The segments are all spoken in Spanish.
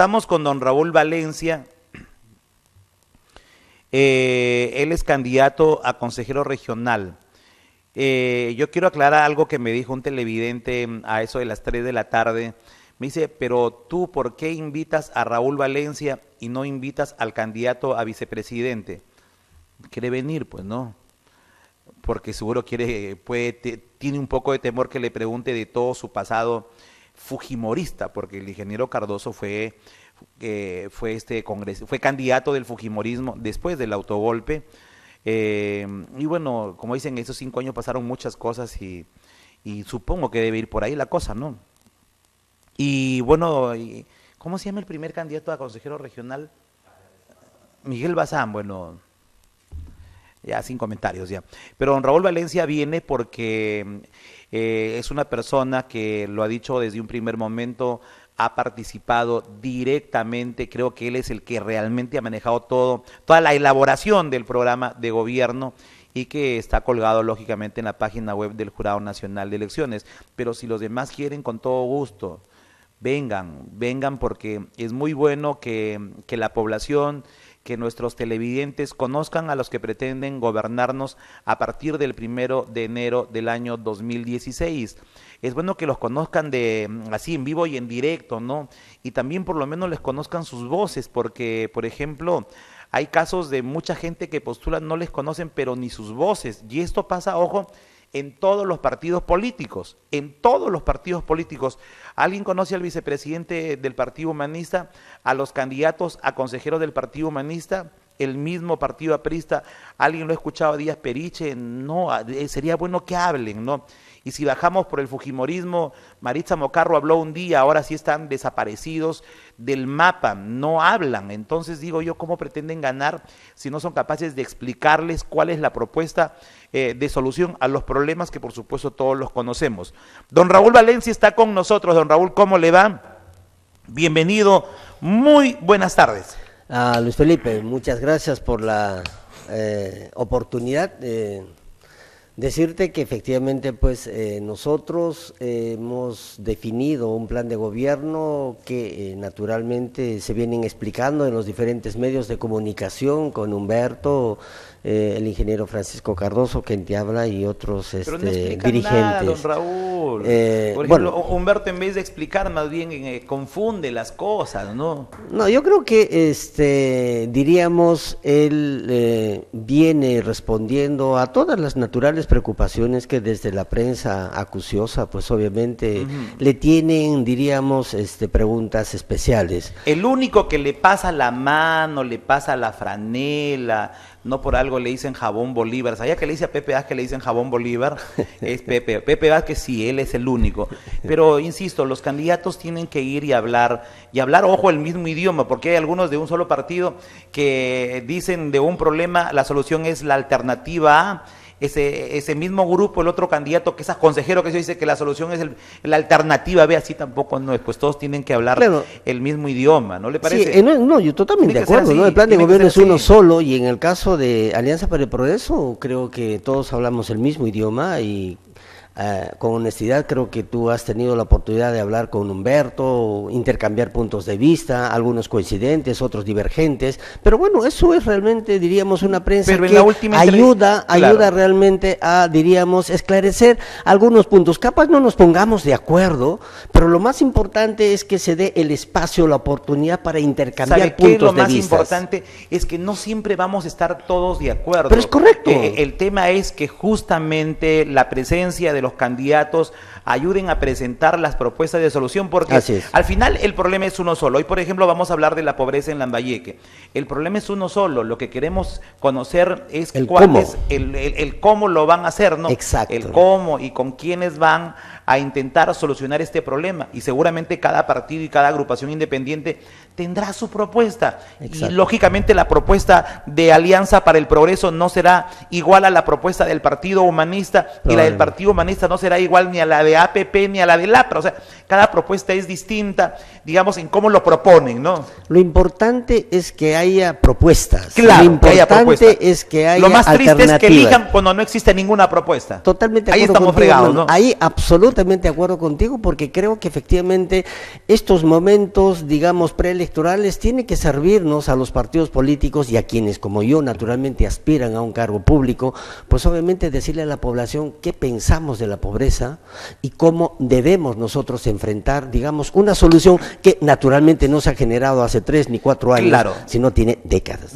estamos con don Raúl Valencia. Él es candidato a consejero regional. Yo quiero aclarar algo que me dijo un televidente a eso de las 3 de la tarde. Me dice, pero tú, ¿por qué invitas a Raúl Valencia y no invitas al candidato a vicepresidente? Quiere venir, pues no, porque seguro tiene un poco de temor que le pregunte de todo su pasado fujimorista, porque el ingeniero Cardoso fue candidato del fujimorismo después del autogolpe, y bueno, como dicen, esos 5 años pasaron muchas cosas y supongo que debe ir por ahí la cosa, ¿no? Y bueno, ¿cómo se llama el primer candidato a consejero regional? Miguel Bazán, bueno, ya sin comentarios ya. Pero don Raúl Valencia viene porque es una persona que lo ha dicho desde un primer momento, ha participado directamente, creo que él es el que realmente ha manejado toda la elaboración del programa de gobierno y que está colgado lógicamente en la página web del Jurado Nacional de Elecciones. Pero si los demás quieren, con todo gusto, vengan porque es muy bueno que la población, que nuestros televidentes conozcan a los que pretenden gobernarnos a partir del 1 de enero del año 2016. Es bueno que los conozcan así en vivo y en directo, ¿no? Y también por lo menos les conozcan sus voces, porque, por ejemplo, hay casos de mucha gente que postula, no les conocen, pero ni sus voces. Y esto pasa, ojo, en todos los partidos políticos, en todos los partidos políticos. ¿Alguien conoce al vicepresidente del Partido Humanista, a los candidatos a consejeros del Partido Humanista, el mismo partido aprista? ¿Alguien lo ha escuchado a Díaz Periche? No, sería bueno que hablen, ¿no? Y si bajamos por el fujimorismo, Maritza Mocarro habló un día, ahora sí están desaparecidos del mapa, no hablan. Entonces digo yo, ¿cómo pretenden ganar si no son capaces de explicarles cuál es la propuesta de solución a los problemas que por supuesto todos los conocemos? Don Raúl Valencia está con nosotros. Don Raúl, ¿cómo le va? Bienvenido, muy buenas tardes. Luis Felipe, muchas gracias por la oportunidad de decirte que efectivamente pues nosotros hemos definido un plan de gobierno que naturalmente se vienen explicando en los diferentes medios de comunicación con Humberto, el ingeniero Francisco Cardoso, quien te habla, y otros Pero no dirigentes. Nada, don Raúl. Por ejemplo, Humberto, en vez de explicar, más bien confunde las cosas, ¿no? No, yo creo que diríamos él viene respondiendo a todas las naturales preocupaciones que desde la prensa acuciosa, pues obviamente le tienen, diríamos, preguntas especiales. El único que le pasa la mano, le pasa la franela, no por algo le dicen Jabón Bolívar. ¿Sabía que le dice a Pepe Vázquez, le dicen Jabón Bolívar? Es Pepe Vázquez, sí, él es el único. Pero insisto, los candidatos tienen que ir y hablar, ojo, el mismo idioma, porque hay algunos de un solo partido que dicen de un problema, la solución es la alternativa A. Ese mismo grupo, el otro candidato que es consejero, que se dice que la solución es la alternativa B, así tampoco no es, pues todos tienen que hablar el mismo idioma, ¿no le parece? Sí, no, yo totalmente de acuerdo, ¿no? El plan de gobierno es uno solo, y en el caso de Alianza para el Progreso creo que todos hablamos el mismo idioma y con honestidad creo que tú has tenido la oportunidad de hablar con Humberto, intercambiar puntos de vista, algunos coincidentes, otros divergentes, pero bueno, eso es realmente, diríamos, una prensa que ayuda realmente a, diríamos, esclarecer algunos puntos. Capaz no nos pongamos de acuerdo, pero lo más importante es que se dé el espacio, la oportunidad para intercambiar puntos de vista. Lo más importante es que no siempre vamos a estar todos de acuerdo. Pero es correcto. El tema es que justamente la presencia de los candidatos ayuden a presentar las propuestas de solución, porque al final el problema es uno solo. Hoy, por ejemplo, vamos a hablar de la pobreza en Lambayeque. El problema es uno solo. Lo que queremos conocer es cuál es el cómo lo van a hacer, ¿no? Exacto. El cómo y con quiénes van a intentar solucionar este problema. Y seguramente cada partido y cada agrupación independiente tendrá su propuesta. Exacto. Y lógicamente la propuesta de Alianza para el Progreso no será igual a la propuesta del Partido Humanista, y la del Partido Humanista no será igual ni a la de APP ni a la del APRA. O sea, cada propuesta es distinta, digamos, en cómo lo proponen, ¿no? Lo importante es que haya propuestas. Claro, lo importante es que haya Lo más triste es que elijan cuando no existe ninguna propuesta. Totalmente. Ahí estamos fregados, ¿no? Ahí absolutamente completamente de acuerdo contigo, porque creo que efectivamente estos momentos, digamos, preelectorales tienen que servirnos a los partidos políticos y a quienes, como yo, naturalmente aspiran a un cargo público, pues obviamente decirle a la población qué pensamos de la pobreza y cómo debemos nosotros enfrentar, digamos, una solución que naturalmente no se ha generado hace 3 ni 4 años, claro, sino tiene décadas.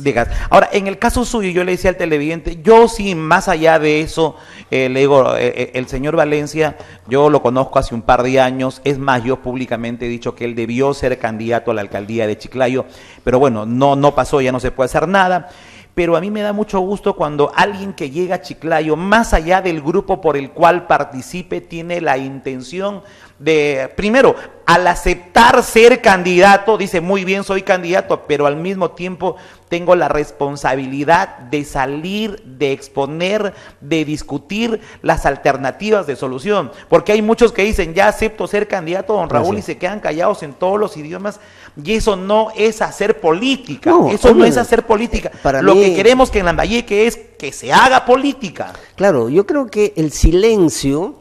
Ahora, en el caso suyo, yo le decía al televidente, yo sí, más allá de eso, le digo, el señor Valencia, yo lo conozco hace un par de años, es más, yo públicamente he dicho que él debió ser candidato a la alcaldía de Chiclayo, pero bueno, no pasó, ya no se puede hacer nada. Pero a mí me da mucho gusto cuando alguien que llega a Chiclayo, más allá del grupo por el cual participe, tiene la intención de, primero, al aceptar ser candidato, dice muy bien soy candidato, pero al mismo tiempo tengo la responsabilidad de salir, de exponer, de discutir las alternativas de solución, porque hay muchos que dicen ya acepto ser candidato, don Raúl, y se quedan callados en todos los idiomas, y eso no es hacer política, no es hacer política. Lo que queremos que en Lambayeque es que se haga política. Claro, yo creo que el silencio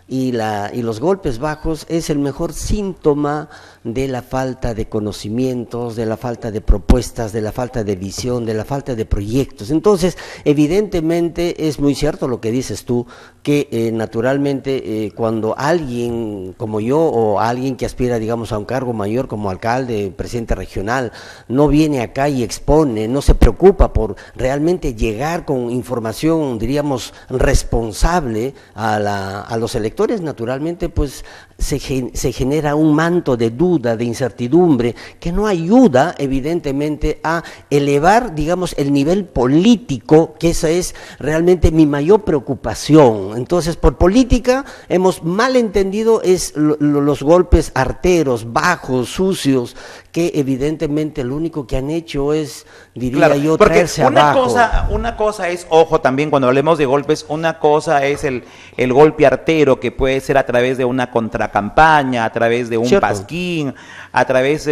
y los golpes bajos es el mejor síntoma de la falta de conocimientos, de la falta de propuestas, de la falta de visión, de la falta de proyectos. Entonces, evidentemente es muy cierto lo que dices tú, que naturalmente cuando alguien como yo o alguien que aspira, digamos, a un cargo mayor como alcalde, presidente regional, no viene acá y expone, no se preocupa por realmente llegar con información, diríamos, responsable a los electores, naturalmente pues se genera un manto de duda, de incertidumbre, que no ayuda evidentemente a elevar, digamos, el nivel político, que esa es realmente mi mayor preocupación. Entonces, por política hemos mal entendido los golpes arteros, bajos, sucios, que evidentemente lo único que han hecho es, diría yo, traerse abajo. Una cosa es, ojo, también cuando hablemos de golpes, una cosa es el golpe artero, que puede ser a través de una contracampaña, a través de un pasquín, a través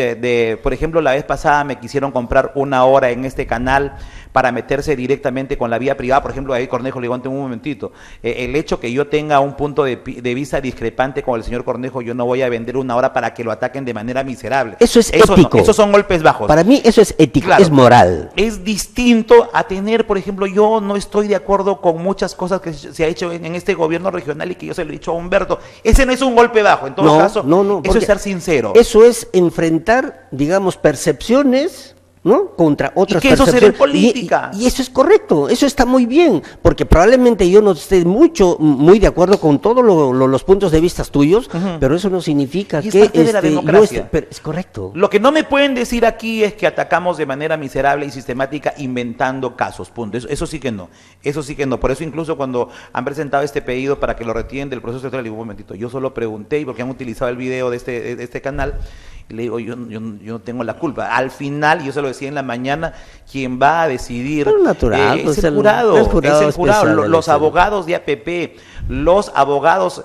por ejemplo, la vez pasada me quisieron comprar 1 hora en este canal para meterse directamente con la vía privada. Por ejemplo, ahí Cornejo le digo, un momentito, el hecho que yo tenga un punto de vista discrepante con el señor Cornejo, yo no voy a vender 1 hora para que lo ataquen de manera miserable. Eso es ético. Esos son golpes bajos. Para mí eso es ético, claro, es moral. Es distinto a tener, por ejemplo, yo no estoy de acuerdo con muchas cosas que se ha hecho en este gobierno regional y que yo se lo he dicho a Humberto. Ese no es un golpe bajo, en todo caso, eso es ser sincero. Eso es enfrentar, digamos, percepciones, ¿no?, contra otras percepciones. ¿Y que eso será política? Y eso es correcto, eso está muy bien, porque probablemente yo no esté muy de acuerdo con todos los puntos de vista tuyos, pero eso no significa que es parte de la democracia. Es correcto. Lo que no me pueden decir aquí es que atacamos de manera miserable y sistemática inventando casos, punto. Eso sí que no, por eso incluso cuando han presentado este pedido para que lo retiren del proceso electoral, digo, un momentito, yo solo pregunté, y porque han utilizado el video de este canal, y le digo, yo no tengo la culpa. Al final, yo se lo decía en la mañana, quien va a decidir natural, es el jurado. Los abogados de APP, los abogados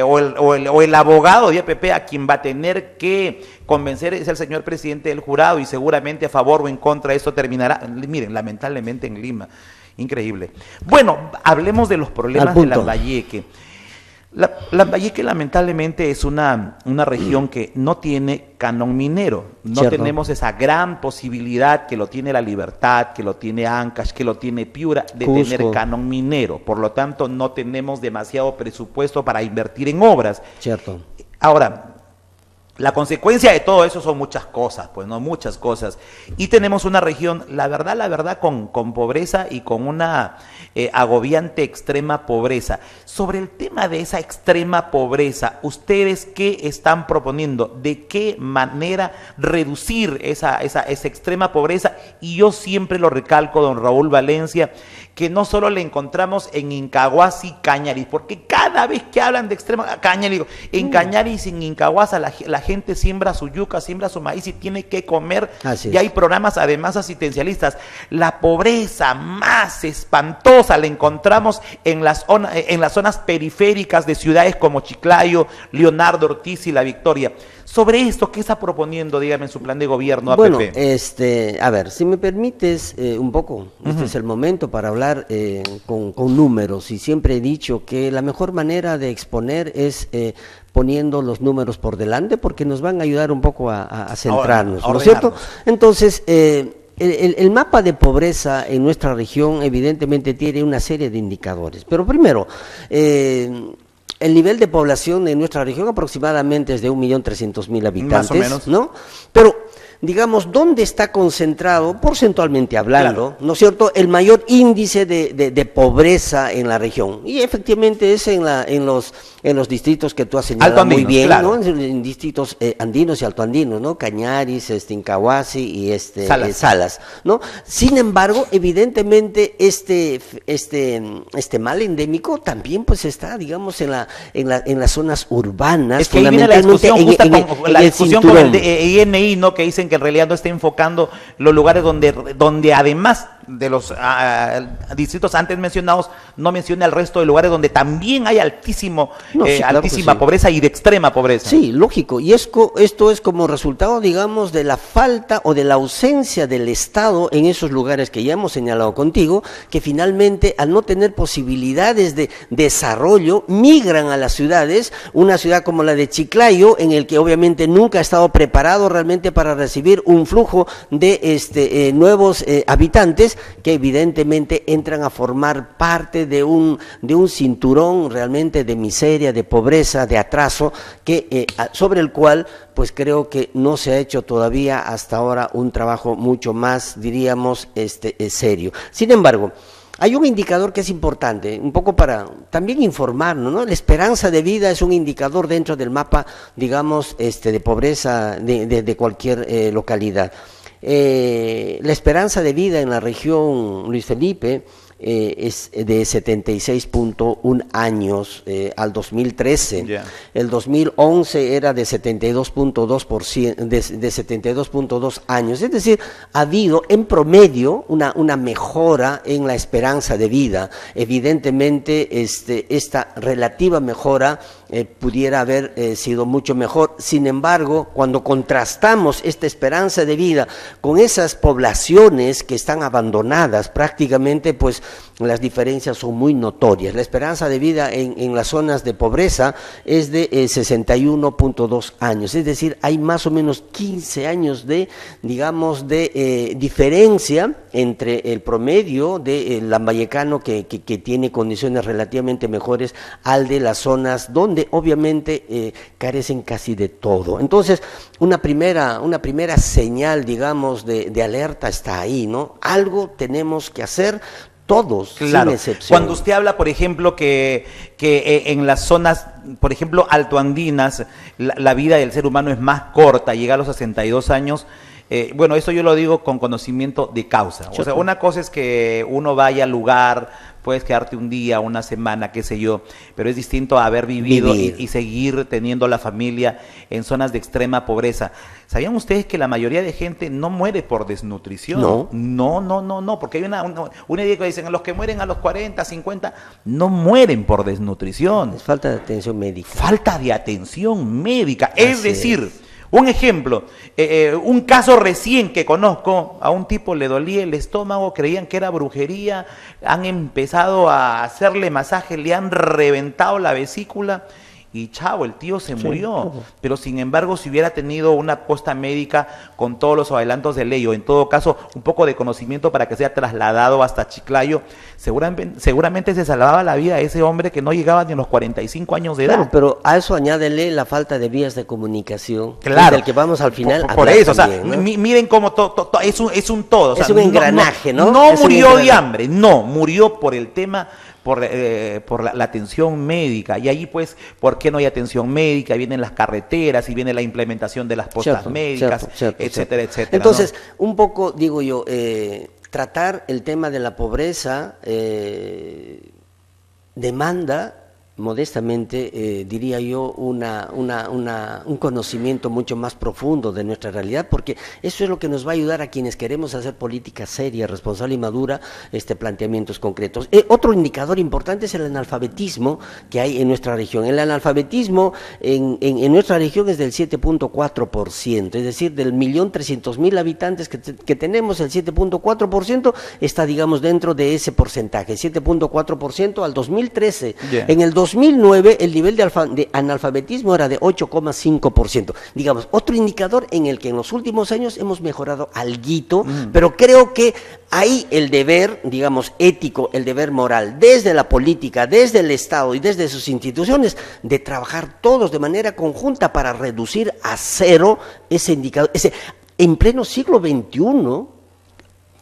o el abogado de APP a quien va a tener que convencer es el señor presidente del jurado, y seguramente a favor o en contra esto terminará, miren, lamentablemente en Lima. Increíble. Bueno, hablemos de los problemas de Lambayeque. Lambayeque lamentablemente es una región que no tiene canon minero, no tenemos esa gran posibilidad que lo tiene La Libertad, que lo tiene Ancash, que lo tiene Piura, de Cusco, tener canon minero, por lo tanto no tenemos demasiado presupuesto para invertir en obras. Cierto. Ahora, la consecuencia de todo eso son muchas cosas, pues no, muchas cosas. Y tenemos una región, la verdad, con pobreza y con una agobiante extrema pobreza. Sobre el tema de esa extrema pobreza, ¿ustedes qué están proponiendo? ¿De qué manera reducir esa extrema pobreza? Y yo siempre lo recalco, don Raúl Valencia, que no solo le encontramos en Incahuasi y Cañaris, porque cada vez que hablan de extrema, Cañaris, en Cañaris y en Incahuasi la gente siembra su yuca, siembra su maíz y tiene que comer, y hay programas además asistencialistas. La pobreza más espantosa la encontramos en las zonas periféricas de ciudades como Chiclayo, Leonardo Ortiz y La Victoria. Sobre esto, ¿qué está proponiendo, dígame, en su plan de gobierno APP? Bueno, a ver, si me permites un poco, este es el momento para hablar con números, y siempre he dicho que la mejor manera de exponer es poniendo los números por delante, porque nos van a ayudar un poco a centrarnos, ¿no es cierto? Entonces, el mapa de pobreza en nuestra región evidentemente tiene una serie de indicadores, pero primero, el nivel de población en nuestra región aproximadamente es de 1.300.000 habitantes, más o menos, ¿no? Pero, digamos, ¿dónde está concentrado, porcentualmente hablando, claro, ¿no es cierto?, el mayor índice de pobreza en la región? Y efectivamente es en los distritos que tú has señalado muy bien, claro, ¿no? En distritos andinos y altoandinos, ¿no? Cañaris, Incahuasi y Salas, ¿no? Sin embargo, evidentemente este mal endémico también pues está, digamos, en las zonas urbanas. Es que ahí viene la discusión justa con la discusión con el INI, ¿no? Que dicen que en realidad no está enfocando los lugares donde además de los distritos antes mencionados, no menciona el resto de lugares donde también hay altísima pobreza y de extrema pobreza. Sí, lógico, y esto es como resultado, digamos, de la falta o de la ausencia del Estado en esos lugares que ya hemos señalado contigo, que finalmente al no tener posibilidades de desarrollo, migran a las ciudades, una ciudad como la de Chiclayo, en el que obviamente nunca ha estado preparado realmente para recibir un flujo de nuevos habitantes, que evidentemente entran a formar parte de un cinturón realmente de miseria, de pobreza, de atraso, que sobre el cual pues creo que no se ha hecho todavía hasta ahora un trabajo mucho más, diríamos, serio. Sin embargo, hay un indicador que es importante, un poco para también informarnos, ¿no? La esperanza de vida es un indicador dentro del mapa, digamos, de pobreza de cualquier localidad. La esperanza de vida en la región, Luis Felipe, es de 76.1 años al 2013. Yeah. El 2011 era de 72.2%, de 72.2 años. Es decir, ha habido en promedio una mejora en la esperanza de vida. Evidentemente, esta relativa mejora pudiera haber sido mucho mejor. Sin embargo, cuando contrastamos esta esperanza de vida con esas poblaciones que están abandonadas prácticamente, pues las diferencias son muy notorias. La esperanza de vida en las zonas de pobreza es de 61.2 años, es decir, hay más o menos 15 años de, digamos, de diferencia entre el promedio del lambayecano que tiene condiciones relativamente mejores al de las zonas donde obviamente carecen casi de todo. Entonces, una primera señal, digamos, de alerta está ahí, ¿no? Algo tenemos que hacer todos, claro, sin excepción. Cuando usted habla, por ejemplo, que en las zonas, por ejemplo, altoandinas, la vida del ser humano es más corta, llega a los 62 años, bueno, eso yo lo digo con conocimiento de causa. O sea, una cosa es que uno vaya al lugar, puedes quedarte un día, una semana, qué sé yo, pero es distinto a haber vivido y seguir teniendo la familia en zonas de extrema pobreza. ¿Sabían ustedes que la mayoría de gente no muere por desnutrición? No, porque hay una idea que dicen, los que mueren a los 40, 50, no mueren por desnutrición. Es falta de atención médica. Falta de atención médica, es decir... Un ejemplo, un caso recién que conozco, a un tipo le dolía el estómago, creían que era brujería, han empezado a hacerle masaje, le han reventado la vesícula y chavo, el tío se murió. Pero sin embargo, si hubiera tenido una posta médica con todos los adelantos de ley, o en todo caso un poco de conocimiento para que sea trasladado hasta Chiclayo, seguramente se salvaba la vida a ese hombre que no llegaba ni a los 45 años de edad. Claro, pero a eso añádele la falta de vías de comunicación, claro, del que vamos al final por eso, también, o sea, ¿no? Miren cómo es un todo. O sea, es un engranaje, ¿no? No murió de hambre, no, murió por el tema... por la atención médica, y ahí pues, ¿por qué no hay atención médica? Vienen las carreteras y viene la implementación de las postas médicas, etcétera, etcétera. Entonces, ¿no? Un poco, digo yo, tratar el tema de la pobreza demanda modestamente, diría yo, un conocimiento mucho más profundo de nuestra realidad, porque eso es lo que nos va a ayudar a quienes queremos hacer política seria, responsable y madura, planteamientos concretos. Otro indicador importante es el analfabetismo que hay en nuestra región. El analfabetismo en nuestra región es del 7.4%, es decir, del 1.300.000 habitantes que tenemos, el 7.4% está, digamos, dentro de ese porcentaje, 7.4% al 2013. Yeah. En el 2009 el nivel de analfabetismo era de 8,5%. Digamos, otro indicador en el que en los últimos años hemos mejorado alguito, pero creo que hay el deber, digamos, ético, el deber moral, desde la política, desde el Estado y desde sus instituciones, de trabajar todos de manera conjunta para reducir a cero ese indicador. En pleno siglo XXI,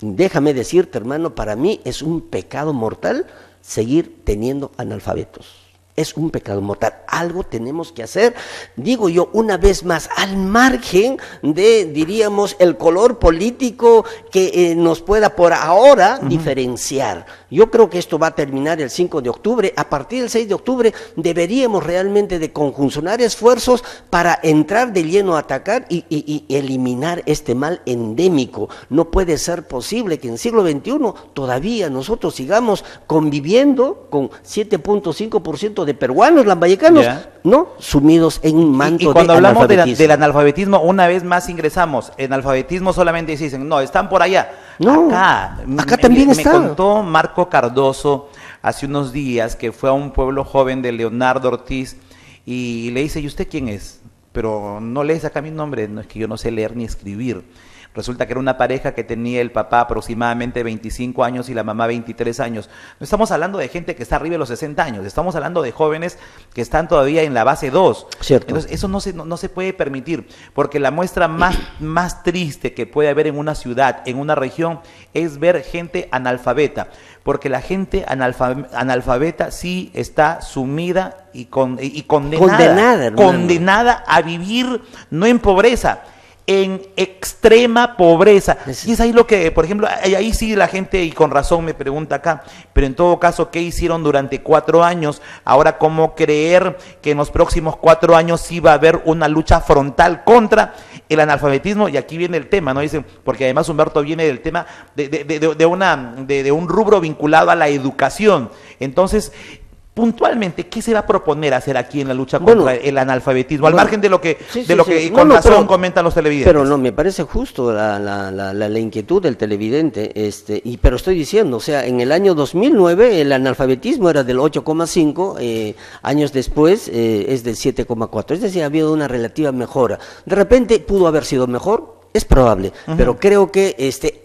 déjame decirte, hermano, para mí es un pecado mortal seguir teniendo analfabetos. Es un pecado mortal. Algo tenemos que hacer, digo yo, una vez más, al margen de, diríamos, el color político que nos pueda por ahora diferenciar. Yo creo que esto va a terminar el 5 de octubre. A partir del 6 de octubre deberíamos realmente de conjuncionar esfuerzos para entrar de lleno a atacar y eliminar este mal endémico. No puede ser posible que en el siglo XXI todavía nosotros sigamos conviviendo con 7.5% de peruanos, lambayecanos, ¿no? Sumidos en un manto de cuando hablamos del analfabetismo, una vez más ingresamos. En alfabetismo solamente dicen, no, están por allá. No, acá también está. Me contó Marco Cardoso hace unos días que fue a un pueblo joven de Leonardo Ortiz y le dice, ¿y usted quién es? Pero no lees acá mi nombre. No, es que yo no sé leer ni escribir. Resulta que era una pareja que tenía el papá aproximadamente 25 años y la mamá 23 años. No estamos hablando de gente que está arriba de los 60 años, estamos hablando de jóvenes que están todavía en la base 2. Cierto. Entonces, eso no se puede permitir, porque la muestra más triste que puede haber en una ciudad, en una región, es ver gente analfabeta, porque la gente analfabeta sí está sumida y condenada a vivir no en pobreza, en extrema pobreza. Y es ahí lo que, por ejemplo, ahí sí la gente, y con razón me pregunta acá, pero en todo caso, ¿qué hicieron durante 4 años? Ahora, ¿cómo creer que en los próximos 4 años sí va a haber una lucha frontal contra el analfabetismo? Y aquí viene el tema, ¿no? Dicen, porque además Humberto viene del tema de un rubro vinculado a la educación. Entonces, puntualmente, ¿qué se va a proponer hacer aquí en la lucha contra el analfabetismo? Al margen de lo que, con razón comentan los televidentes. Pero no, me parece justo la inquietud del televidente, pero estoy diciendo, o sea, en el año 2009 el analfabetismo era del 8,5, años después es del 7,4, es decir, ha habido una relativa mejora. De repente pudo haber sido mejor. Es probable, pero creo que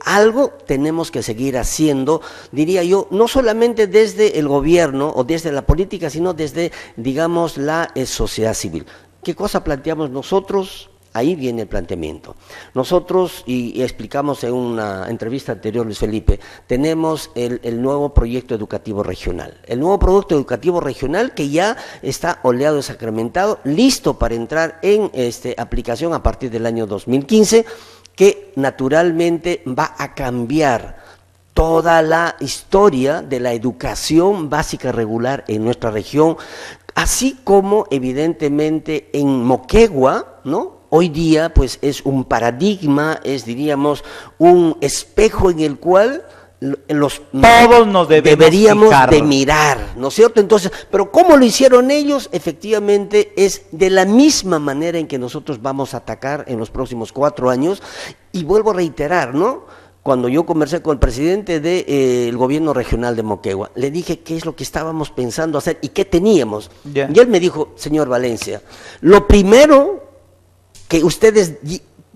algo tenemos que seguir haciendo, diría yo, no solamente desde el gobierno o desde la política, sino desde, digamos, la sociedad civil. ¿Qué cosa planteamos nosotros? Ahí viene el planteamiento. Nosotros, y explicamos en una entrevista anterior, Luis Felipe, tenemos el nuevo proyecto educativo regional. El nuevo proyecto educativo regional que ya está oleado y sacramentado, listo para entrar en aplicación a partir del año 2015, que naturalmente va a cambiar toda la historia de la educación básica regular en nuestra región, así como evidentemente en Moquegua, ¿no? Hoy día, pues, es un paradigma, diríamos, un espejo en el cual todos nos deberíamos de mirar, ¿no es cierto? Entonces, pero ¿cómo lo hicieron ellos? Efectivamente, es de la misma manera en que nosotros vamos a atacar en los próximos 4 años, y vuelvo a reiterar, ¿no? Cuando yo conversé con el presidente del gobierno regional de Moquegua, le dije qué es lo que estábamos pensando hacer y qué teníamos. Y él me dijo, señor Valencia, lo primero que ustedes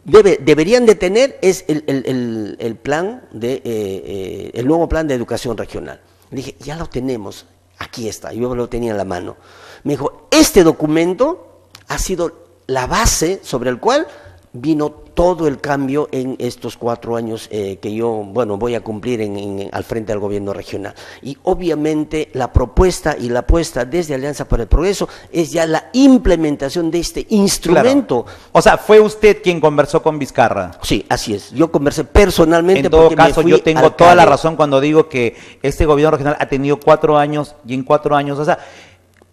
deberían de tener es el plan el nuevo plan de educación regional. Le dije, ya lo tenemos, aquí está, yo lo tenía en la mano. Me dijo, este documento ha sido la base sobre el cual vino todo el cambio en estos 4 años que yo, voy a cumplir al frente del gobierno regional. Y obviamente la propuesta y la apuesta desde Alianza para el Progreso es ya la implementación de este instrumento. Claro. O sea, ¿fue usted quien conversó con Vizcarra? Sí, así es. Yo conversé personalmente. En todo caso, yo tengo toda la razón cuando digo que este gobierno regional ha tenido 4 años, y en 4 años, o sea,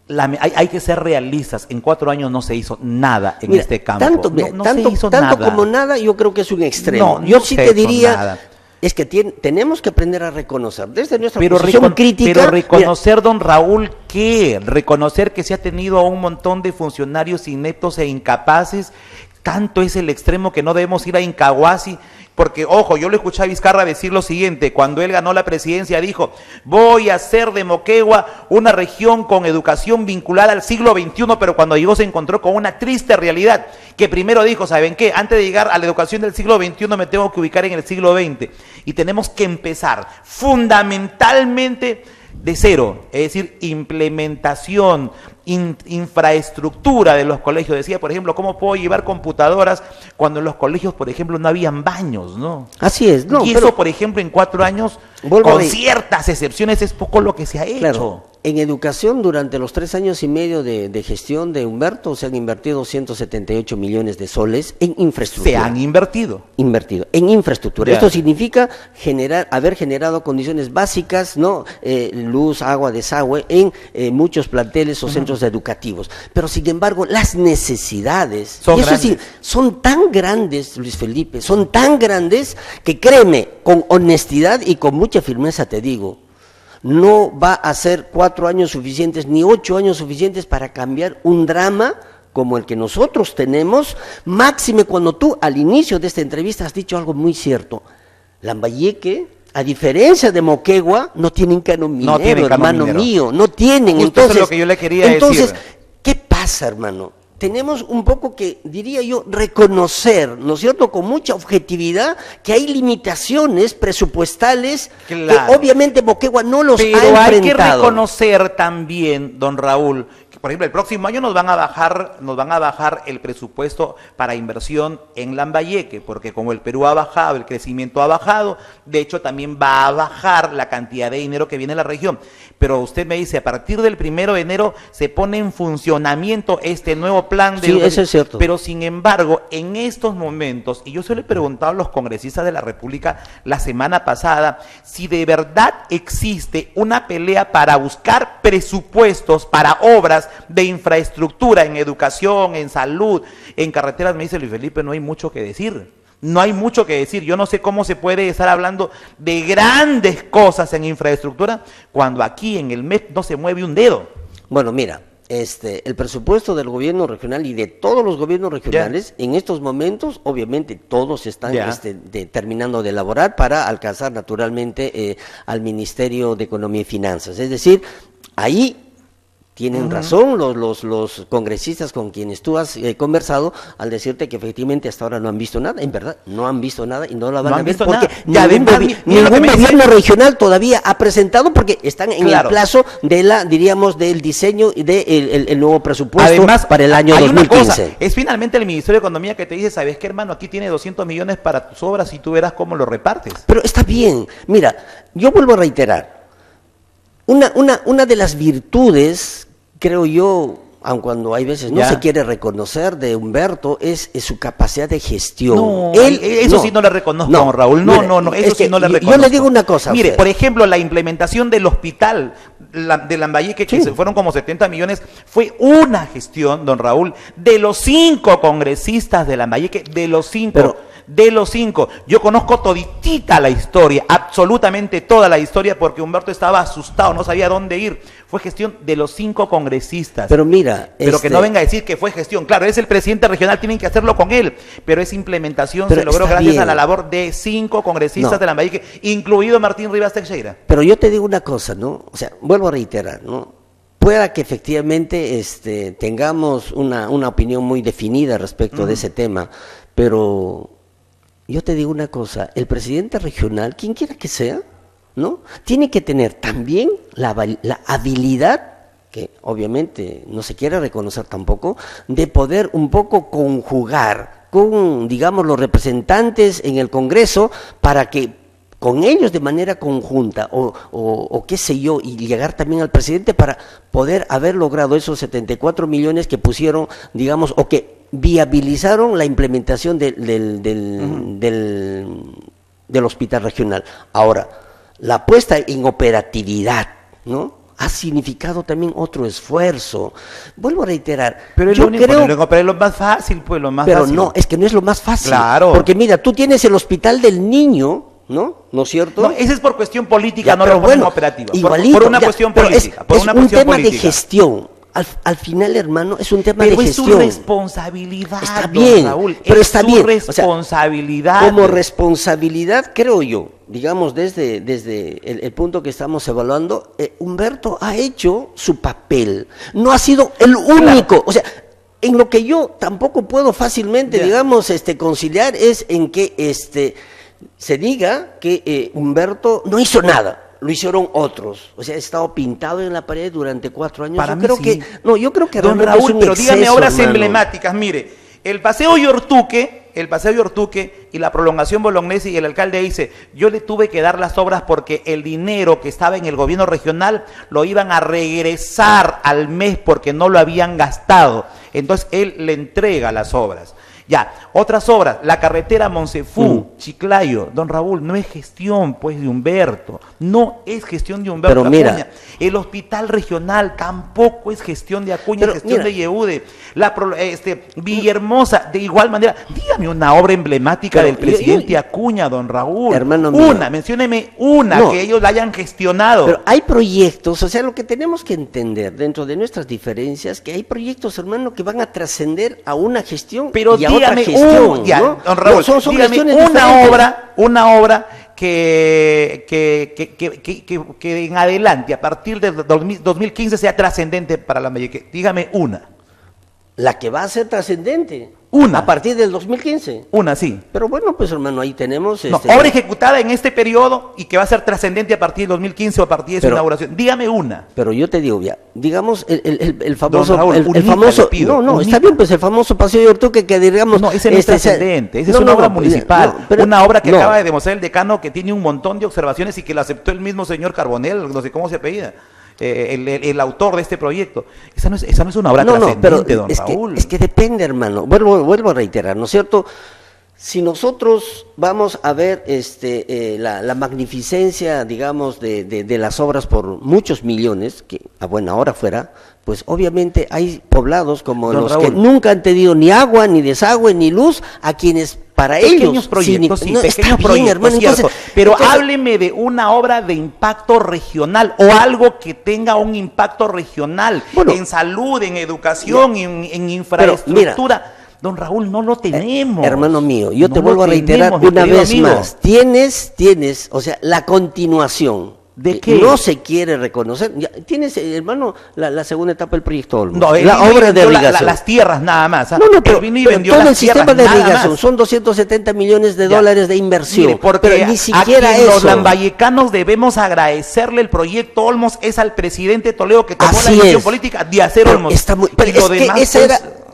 hay que ser realistas. En 4 años no se hizo nada en este campo. Tanto como nada, yo creo que es un extremo. Yo sí te diría, nada. Es que tenemos que aprender a reconocer desde nuestra posición crítica. Pero reconocer, don Raúl, ¿qué? Reconocer que se ha tenido a un montón de funcionarios ineptos e incapaces. Tanto es el extremo que no debemos ir a Incahuasi, porque, ojo, yo le escuché a Vizcarra decir lo siguiente: cuando él ganó la presidencia dijo, voy a hacer de Moquegua una región con educación vinculada al siglo XXI, pero cuando llegó se encontró con una triste realidad, que primero dijo, ¿saben qué? Antes de llegar a la educación del siglo XXI me tengo que ubicar en el siglo XX, y tenemos que empezar fundamentalmente de cero, es decir, implementación, infraestructura de los colegios. Decía, por ejemplo, ¿cómo puedo llevar computadoras cuando en los colegios, por ejemplo, no habían baños, ¿no? Así es, no. Y eso, por ejemplo, en 4 años, con ciertas excepciones, es poco lo que se ha hecho. Claro. En educación, durante los 3 años y medio de gestión de Humberto, se han invertido 178 millones de soles en infraestructura. Se han invertido en infraestructura. Esto significa haber generado condiciones básicas, ¿no? Luz, agua, desagüe en muchos planteles o centros educativos. Pero sin embargo, las necesidades son tan grandes, Luis Felipe, son tan grandes que, créeme, con honestidad y con mucha firmeza te digo, no va a ser 4 años suficientes ni 8 años suficientes para cambiar un drama como el que nosotros tenemos, máxime cuando tú al inicio de esta entrevista has dicho algo muy cierto. Lambayeque, a diferencia de Moquegua, no tienen canon minero, hermano mío, no tienen. Entonces, eso es lo que yo le quería decir. ¿Qué pasa, hermano? Tenemos un poco que, diría yo, reconocer, ¿no es cierto?, con mucha objetividad, que hay limitaciones presupuestales que obviamente Moquegua no los ha enfrentado. Pero hay que reconocer también, don Raúl, que por ejemplo el próximo año nos van a bajar el presupuesto para inversión en Lambayeque, porque como el Perú ha bajado, el crecimiento ha bajado, de hecho también va a bajar la cantidad de dinero que viene a la región. Pero usted me dice, a partir del 1 de enero se pone en funcionamiento este nuevo plan de... Sí, eso es cierto. Pero sin embargo, en estos momentos, y yo se lo he preguntado a los congresistas de la República la semana pasada, si de verdad existe una pelea para buscar presupuestos para obras de infraestructura en educación, en salud, en carreteras, me dice Luis Felipe, no hay mucho que decir. No hay mucho que decir. Yo no sé cómo se puede estar hablando de grandes cosas en infraestructura cuando aquí en el MEP no se mueve un dedo. Bueno, mira, el presupuesto del gobierno regional y de todos los gobiernos regionales, en estos momentos, obviamente todos están terminando de elaborar para alcanzar naturalmente al Ministerio de Economía y Finanzas. Es decir, ahí tienen razón los congresistas con quienes tú has conversado al decirte que efectivamente hasta ahora no han visto nada. En verdad, no han visto nada y no la van a ver porque ningún gobierno regional todavía ha presentado, porque están en el plazo de del diseño y del nuevo presupuesto. Además, para el año 2015. Una cosa, es finalmente el Ministerio de Economía que te dice, ¿sabes qué, hermano? Aquí tiene 200 millones para tus obras y tú verás cómo lo repartes. Pero está bien. Mira, yo vuelvo a reiterar. Una de las virtudes, creo yo, aun cuando hay veces no se quiere reconocer, de Humberto, es su capacidad de gestión. No, eso sí no le reconozco, Raúl. No, eso sí no le reconozco. Yo le digo una cosa. Mire, por ejemplo, la implementación del hospital de Lambayeque, que fueron como 70 millones, fue una gestión, don Raúl, de los 5 congresistas de Lambayeque, de los 5. De los 5, yo conozco toditita la historia, absolutamente toda la historia, porque Humberto estaba asustado, no sabía dónde ir. Fue gestión de los 5 congresistas. Pero mira, pero que no venga a decir que fue gestión. Claro, es el presidente regional, tienen que hacerlo con él, pero esa implementación se logró gracias a la labor de 5 congresistas de Lambayeque, incluido Martín Rivas Teixeira. Pero yo te digo una cosa, ¿no? O sea, vuelvo a reiterar, ¿no? Pueda que efectivamente tengamos una opinión muy definida respecto de ese tema, pero yo te digo una cosa, el presidente regional, quien quiera que sea, ¿no?, tiene que tener también la habilidad, que obviamente no se quiere reconocer tampoco, de poder un poco conjugar con, digamos, los representantes en el Congreso para que con ellos de manera conjunta o qué sé yo, y llegar también al presidente para poder haber logrado esos 74 millones que pusieron, digamos, o que viabilizaron la implementación del hospital regional. Ahora, la puesta en operatividad, ¿no?, ha significado también otro esfuerzo. Vuelvo a reiterar. Pero es lo único, pero es lo más fácil, pues lo más pero fácil. Pero no, es que no es lo más fácil. Claro. Porque mira, tú tienes el hospital del niño, ¿no? ¿No es cierto? No, ese es por cuestión política, ya, no pero lo ponen operativa. Igualito, por una cuestión política. Por una cuestión un tema de gestión. Al final, hermano, es un tema de gestión. Pero es su responsabilidad, está bien, Raúl, pero está bien. Es su responsabilidad. O sea, como responsabilidad, creo yo, digamos, desde el punto que estamos evaluando, Humberto ha hecho su papel. No ha sido el único. Claro. O sea, en lo que yo tampoco puedo fácilmente, digamos, conciliar es en que se diga que Humberto no hizo nada. Lo hicieron otros, o sea, ha estado pintado en la pared durante 4 años. Yo creo que don Raúl, es un pero exceso, dígame obras hermano. emblemáticas, mire, el Paseo Yortuque y la prolongación Bolognesi, y el alcalde dice, yo le tuve que dar las obras porque el dinero que estaba en el gobierno regional lo iban a regresar al mes porque no lo habían gastado, entonces él le entrega las obras. Ya, otras obras, la carretera Monsefú, Chiclayo, don Raúl, no es gestión pues de Humberto, no es gestión de Humberto pero mira, Acuña. El hospital regional tampoco es gestión de Acuña, es gestión de Yehude. Villahermosa, de igual manera, dígame una obra emblemática del presidente Acuña, don Raúl. Hermano mío, mencióneme una que ellos la hayan gestionado. Pero hay proyectos, o sea, lo que tenemos que entender dentro de nuestras diferencias, que hay proyectos, hermano, que van a trascender a una gestión y a otra gestión, ¿no? Don Raúl, son dígame una obra que en adelante, a partir del 2015, sea trascendente para la Lambayeque. Dígame una. La que va a ser trascendente. Una. A partir del 2015. Una, sí. Pero bueno, pues hermano, ahí tenemos... obra ejecutada en este periodo y que va a ser trascendente a partir del 2015 o a partir de su inauguración. Dígame una. Pero yo te digo, ya, digamos, el famoso... Don Raúl, el famoso... Está bien, pues el famoso Paseo de Yortuque que digamos... No, ese no es trascendente, esa es una obra municipal. Una obra que acaba de demostrar el decano que tiene un montón de observaciones y que la aceptó el mismo señor Carbonell, no sé cómo se apellida. El autor de este proyecto. Esa no es una obra trascendente, don Raúl. Es que depende, hermano. Vuelvo a reiterar, ¿no es cierto? Si nosotros vamos a ver la magnificencia, digamos, de las obras por muchos millones, que a buena hora fuera, pues obviamente hay poblados como don los Raúl, que nunca han tenido ni agua, ni desagüe, ni luz, a quienes... Para pequeños proyectos, pequeños proyectos, hermano, pero hábleme de una obra de impacto regional o algo que tenga un impacto regional en salud, en educación, en infraestructura. Don Raúl, no lo tenemos. Hermano mío, yo te vuelvo a reiterar una vez más. Tienes, o sea, la continuación. ¿De qué? No se quiere reconocer. Ya, tienes, hermano, la segunda etapa del proyecto Olmos. No, la obra de irrigación. Las tierras nada más. No, pero todo el sistema de irrigación son 270 millones de dólares de inversión. Mire, porque pero ni siquiera aquí eso. Los lambayecanos debemos agradecerle el proyecto Olmos, es al presidente Toledo que tomó la decisión política de hacer Olmos.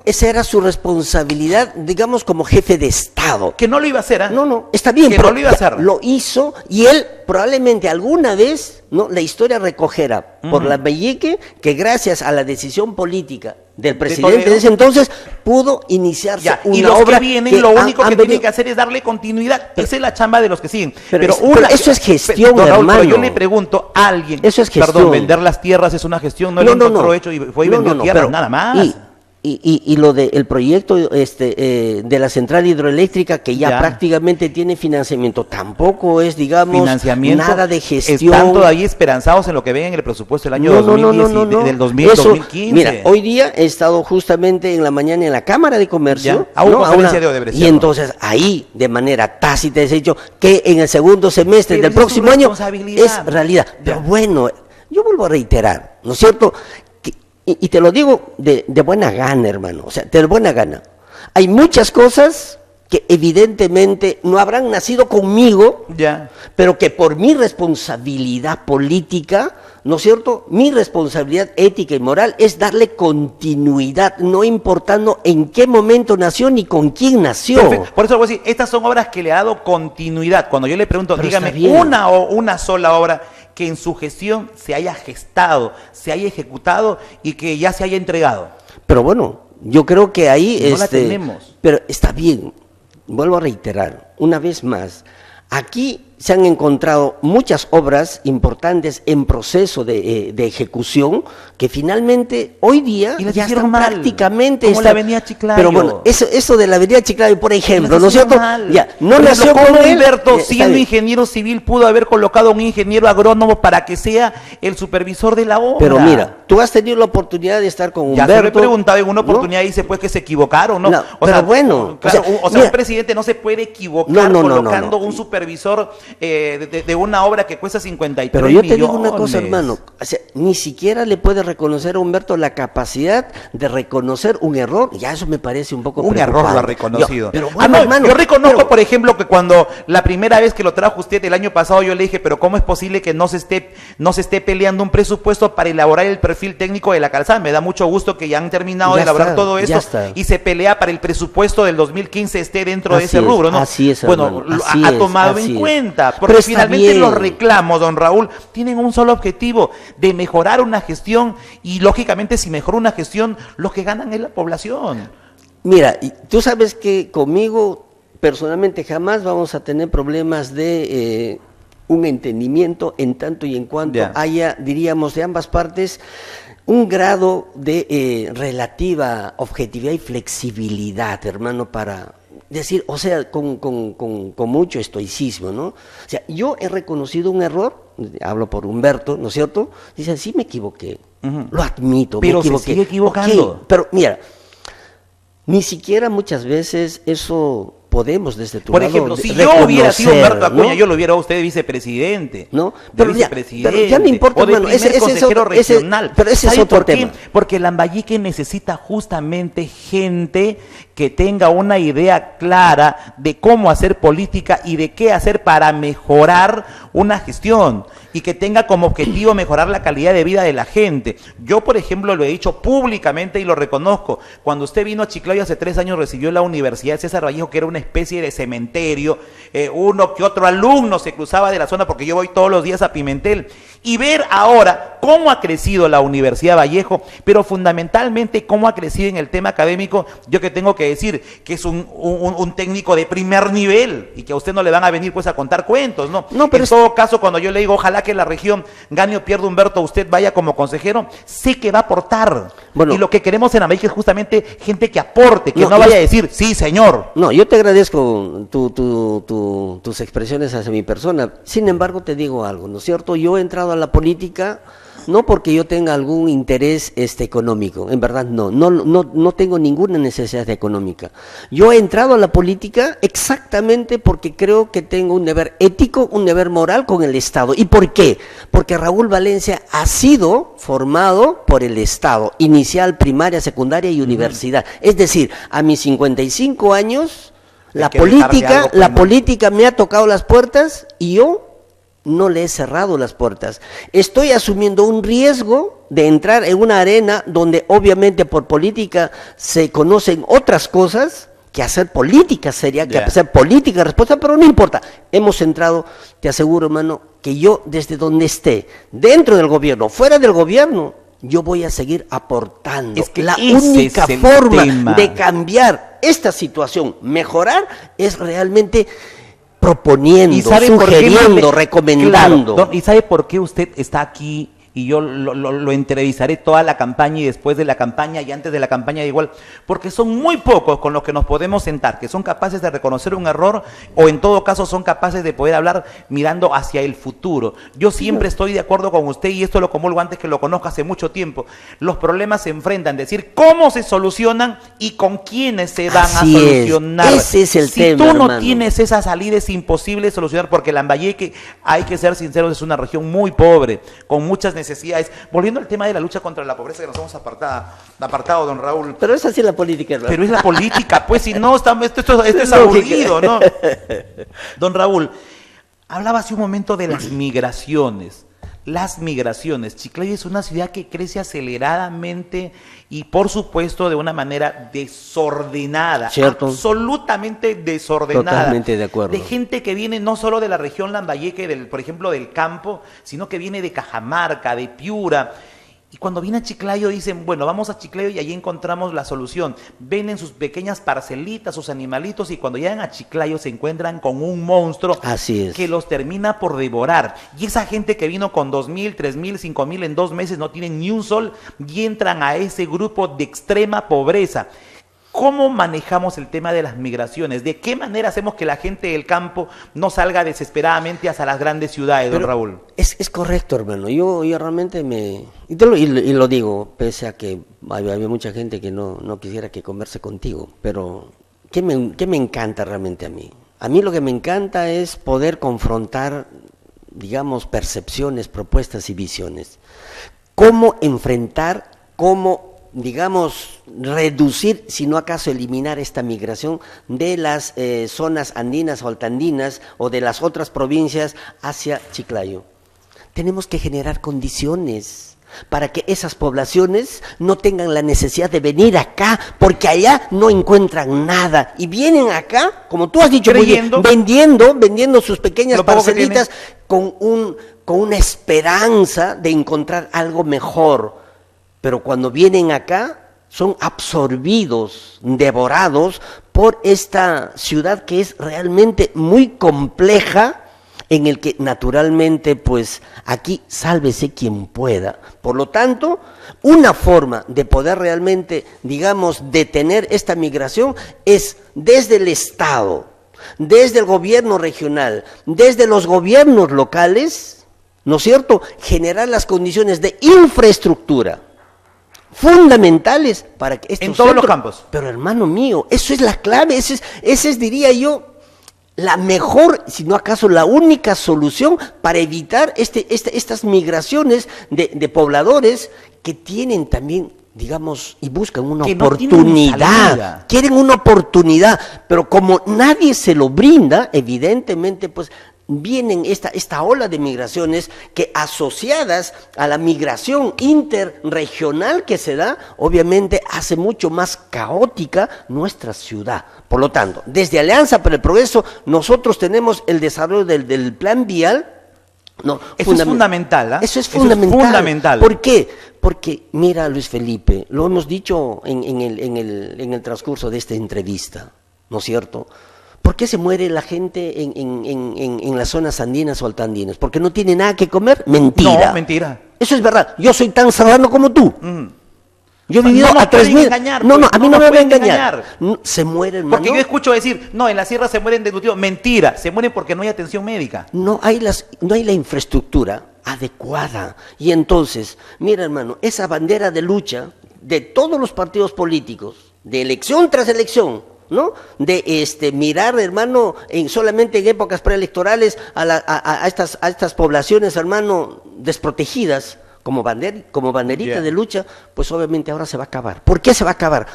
Esa era su responsabilidad, digamos, como jefe de Estado. Que no lo iba a hacer, ¿eh? No, está bien, que pero no lo iba a hacer. Lo hizo y él probablemente alguna vez, ¿no? La historia recogerá por Lambayeque que gracias a la decisión política del presidente de ese entonces pudo iniciarse una y los obra que vienen, lo único que tienen que hacer es darle continuidad. Esa es la chamba de los que siguen. Pero eso es gestión, hermano. Pero yo le pregunto a alguien, eso es gestión. Perdón, vender las tierras es una gestión, no le encontró hecho y fue y vendió tierras, nada más. Y lo del proyecto de la central hidroeléctrica que ya prácticamente tiene financiamiento, tampoco es, digamos, nada de gestión. Están todavía esperanzados en lo que ven en el presupuesto del año 2015. Mira, hoy día he estado justamente en la mañana en la Cámara de Comercio. Conferencia de Odebrecht. Y entonces ahí, de manera tácita, he dicho que en el segundo semestre del próximo año es realidad. Pero bueno, yo vuelvo a reiterar, ¿no es cierto?, y te lo digo de buena gana, hermano, o sea, de buena gana. Hay muchas cosas que evidentemente no habrán nacido conmigo, pero que por mi responsabilidad política, ¿no es cierto?, mi responsabilidad ética y moral es darle continuidad, no importando en qué momento nació ni con quién nació. Perfecto. Por eso voy a decir, estas son obras que le ha dado continuidad. Cuando yo le pregunto, dígame una sola obra que en su gestión se haya gestado, se haya ejecutado y que ya se haya entregado. Pero bueno, yo creo que ahí no la tenemos. Pero está bien, vuelvo a reiterar, una vez más, aquí se han encontrado muchas obras importantes en proceso de ejecución que finalmente hoy día ya están prácticamente... Como la avenida Chiclayo. Pero bueno, eso de la avenida Chiclayo, por ejemplo, ¿no es cierto? Ya, no nació con él, Humberto, siendo ingeniero civil, pudo haber colocado a un ingeniero agrónomo para que sea el supervisor de la obra. Pero mira, tú has tenido la oportunidad de estar con Humberto. Ya se lo he preguntado en una oportunidad, ¿no? Y dice pues que se equivocaron, ¿no? Pero bueno. Claro, mira, un presidente no se puede equivocar colocando un supervisor de una obra que cuesta 53 millones. Pero yo te digo una cosa, hermano, o sea, ni siquiera le puede reconocer a Humberto la capacidad de reconocer un error, ya eso me parece un poco preocupante. Error lo ha reconocido. Pero bueno, hermano, yo reconozco, por ejemplo, que cuando la primera vez que lo trajo usted el año pasado, yo le dije, pero ¿cómo es posible que no se esté peleando un presupuesto para elaborar el perfil técnico de la calzada? Me da mucho gusto que ya han terminado de elaborar todo esto y se pelea para el presupuesto del 2015 esté dentro de ese rubro, ¿no? Así es, bueno, ha tomado en cuenta, porque finalmente los reclamos, don Raúl, tienen un solo objetivo, de mejorar una gestión, y lógicamente si mejora una gestión, los que ganan es la población. Mira, tú sabes que conmigo personalmente jamás vamos a tener problemas de un entendimiento en tanto y en cuanto haya, diríamos, de ambas partes un grado de relativa objetividad y flexibilidad, hermano, para decir, o sea, con mucho estoicismo, ¿no? O sea, yo he reconocido un error, hablo por Humberto, ¿no es cierto? Dice, sí me equivoqué, lo admito, pero me equivoqué. se sigue equivocando. Okay, pero mira, ni siquiera muchas veces eso podemos desde tu por lado ejemplo, si yo hubiera sido Humberto Acuña, ¿no? Yo lo hubiera a usted vicepresidente, ¿no? Pero ya no importa, o de primer consejero regional. Pero ese es otro tema. Porque Lambayeque necesita justamente gente que tenga una idea clara de cómo hacer política y de qué hacer para mejorar una gestión, y que tenga como objetivo mejorar la calidad de vida de la gente. Yo, por ejemplo, lo he dicho públicamente y lo reconozco. Cuando usted vino a Chiclayo hace 3 años, recibió la Universidad César Vallejo, que era una especie de cementerio. Uno que otro alumno se cruzaba de la zona, porque yo voy todos los días a Pimentel. Y ver ahora cómo ha crecido la Universidad Vallejo, pero fundamentalmente cómo ha crecido en el tema académico, yo que tengo que decir que es un técnico de primer nivel, y que a usted no le van a venir pues a contar cuentos, ¿no? Pero en todo caso, cuando yo le digo, ojalá que la región gane o pierda Humberto, usted vaya como consejero, sé que va a aportar. Bueno, y lo que queremos en América es justamente gente que aporte, que no vaya a decir, sí, señor. No, yo te agradezco tus expresiones hacia mi persona. Sin embargo, te digo algo, ¿no es cierto? Yo he entrado a la política no porque yo tenga algún interés económico, en verdad no tengo ninguna necesidad económica. Yo he entrado a la política exactamente porque creo que tengo un deber ético, un deber moral con el Estado. ¿Y por qué? Porque Raúl Valencia ha sido formado por el Estado, inicial, primaria, secundaria y universidad. Es decir, a mis 55 años, la política me ha tocado las puertas y yo no le he cerrado las puertas. Estoy asumiendo un riesgo de entrar en una arena donde obviamente por política se conocen otras cosas, que hacer política sería, que hacer política respuesta, pero no importa. Hemos entrado, te aseguro, hermano, que yo desde donde esté, dentro del gobierno, fuera del gobierno, yo voy a seguir aportando. Es que la única forma de cambiar esta situación, mejorar, es realmente proponiendo, sugiriendo, recomendando. Claro, ¿y sabe por qué usted está aquí? Y yo lo entrevistaré toda la campaña y después de la campaña y antes de la campaña igual, porque son muy pocos con los que nos podemos sentar, que son capaces de reconocer un error, o en todo caso son capaces de poder hablar mirando hacia el futuro. Yo siempre estoy de acuerdo con usted, y esto lo comulgo antes que lo conozca hace mucho tiempo. Los problemas se enfrentan, decir cómo se solucionan y con quiénes se van a solucionar. Ese es el tema, Si tú no hermano. tienes esa salida, es imposible solucionar, porque Lambayeque, hay que ser sinceros, es una región muy pobre, con muchas necesidades. Volviendo al tema de la lucha contra la pobreza, que nos hemos apartado, don Raúl. Pero es así la política, hermano. Pero es la política, pues, si no, esto es aburrido, ¿no? Don Raúl, hablaba hace un momento de las migraciones. Las migraciones. Chiclayo es una ciudad que crece aceleradamente y, por supuesto, de una manera desordenada. ¿Cierto? Absolutamente desordenada. Totalmente de acuerdo. De gente que viene no solo de la región Lambayeque, por ejemplo, del campo, sino que viene de Cajamarca, de Piura. Y cuando viene a Chiclayo dicen, bueno, vamos a Chiclayo y allí encontramos la solución. Venden sus pequeñas parcelitas, sus animalitos, y cuando llegan a Chiclayo se encuentran con un monstruo que los termina por devorar. Y esa gente que vino con 2.000, 3.000, 5.000 en 2 meses no tienen ni un sol y entran a ese grupo de extrema pobreza. ¿Cómo manejamos el tema de las migraciones? ¿De qué manera hacemos que la gente del campo no salga desesperadamente hacia las grandes ciudades, don Raúl? Es correcto, hermano. Yo realmente y lo digo, pese a que había mucha gente que no quisiera que converse contigo, pero ¿qué me encanta realmente a mí? A mí lo que me encanta es poder confrontar, digamos, percepciones, propuestas y visiones. ¿Cómo enfrentar, digamos, reducir, si no acaso eliminar esta migración de las zonas andinas o altandinas o de las otras provincias hacia Chiclayo? Tenemos que generar condiciones para que esas poblaciones no tengan la necesidad de venir acá, porque allá no encuentran nada, y vienen acá, como tú has dicho, vendiendo sus pequeñas parcelitas con una esperanza de encontrar algo mejor. Pero cuando vienen acá, son absorbidos, devorados por esta ciudad que es realmente muy compleja, en el que naturalmente, pues, aquí sálvese quien pueda. Por lo tanto, una forma de poder realmente, digamos, detener esta migración es desde el Estado, desde el gobierno regional, desde los gobiernos locales, ¿no es cierto?, generar las condiciones de infraestructura fundamentales para que estos en todos los campos. Pero hermano mío, eso es la clave, esa es, diría yo, la mejor, si no acaso la única solución para evitar estas migraciones de pobladores que tienen también, digamos, y buscan una oportunidad, quieren una oportunidad, pero como nadie se lo brinda, evidentemente, pues, vienen esta ola de migraciones que, asociadas a la migración interregional que se da, obviamente hace mucho más caótica nuestra ciudad. Por lo tanto, desde Alianza para el Progreso, nosotros tenemos el desarrollo del plan vial. Eso es fundamental, ¿eh? Eso es fundamental. ¿Por qué? Porque, mira, Luis Felipe, lo hemos dicho en el transcurso de esta entrevista, ¿no es cierto? ¿Por qué se muere la gente en las zonas andinas o altandinas? ¿Porque no tiene nada que comer? Mentira. No, mentira. Eso es verdad. Yo soy tan serrano como tú. Yo he vivido a 3.000. No, a mí no me van a engañar. Se mueren, hermano. Porque yo escucho decir, no, en la sierra se mueren de nutrición. Mentira, se mueren porque no hay atención médica. No hay la infraestructura adecuada. Y entonces, mira, hermano, esa bandera de lucha de todos los partidos políticos, de elección tras elección, ¿no? De mirar, hermano, solamente en épocas preelectorales a estas poblaciones, hermano, desprotegidas, como banderita de lucha, pues obviamente ahora se va a acabar. ¿Por qué se va a acabar?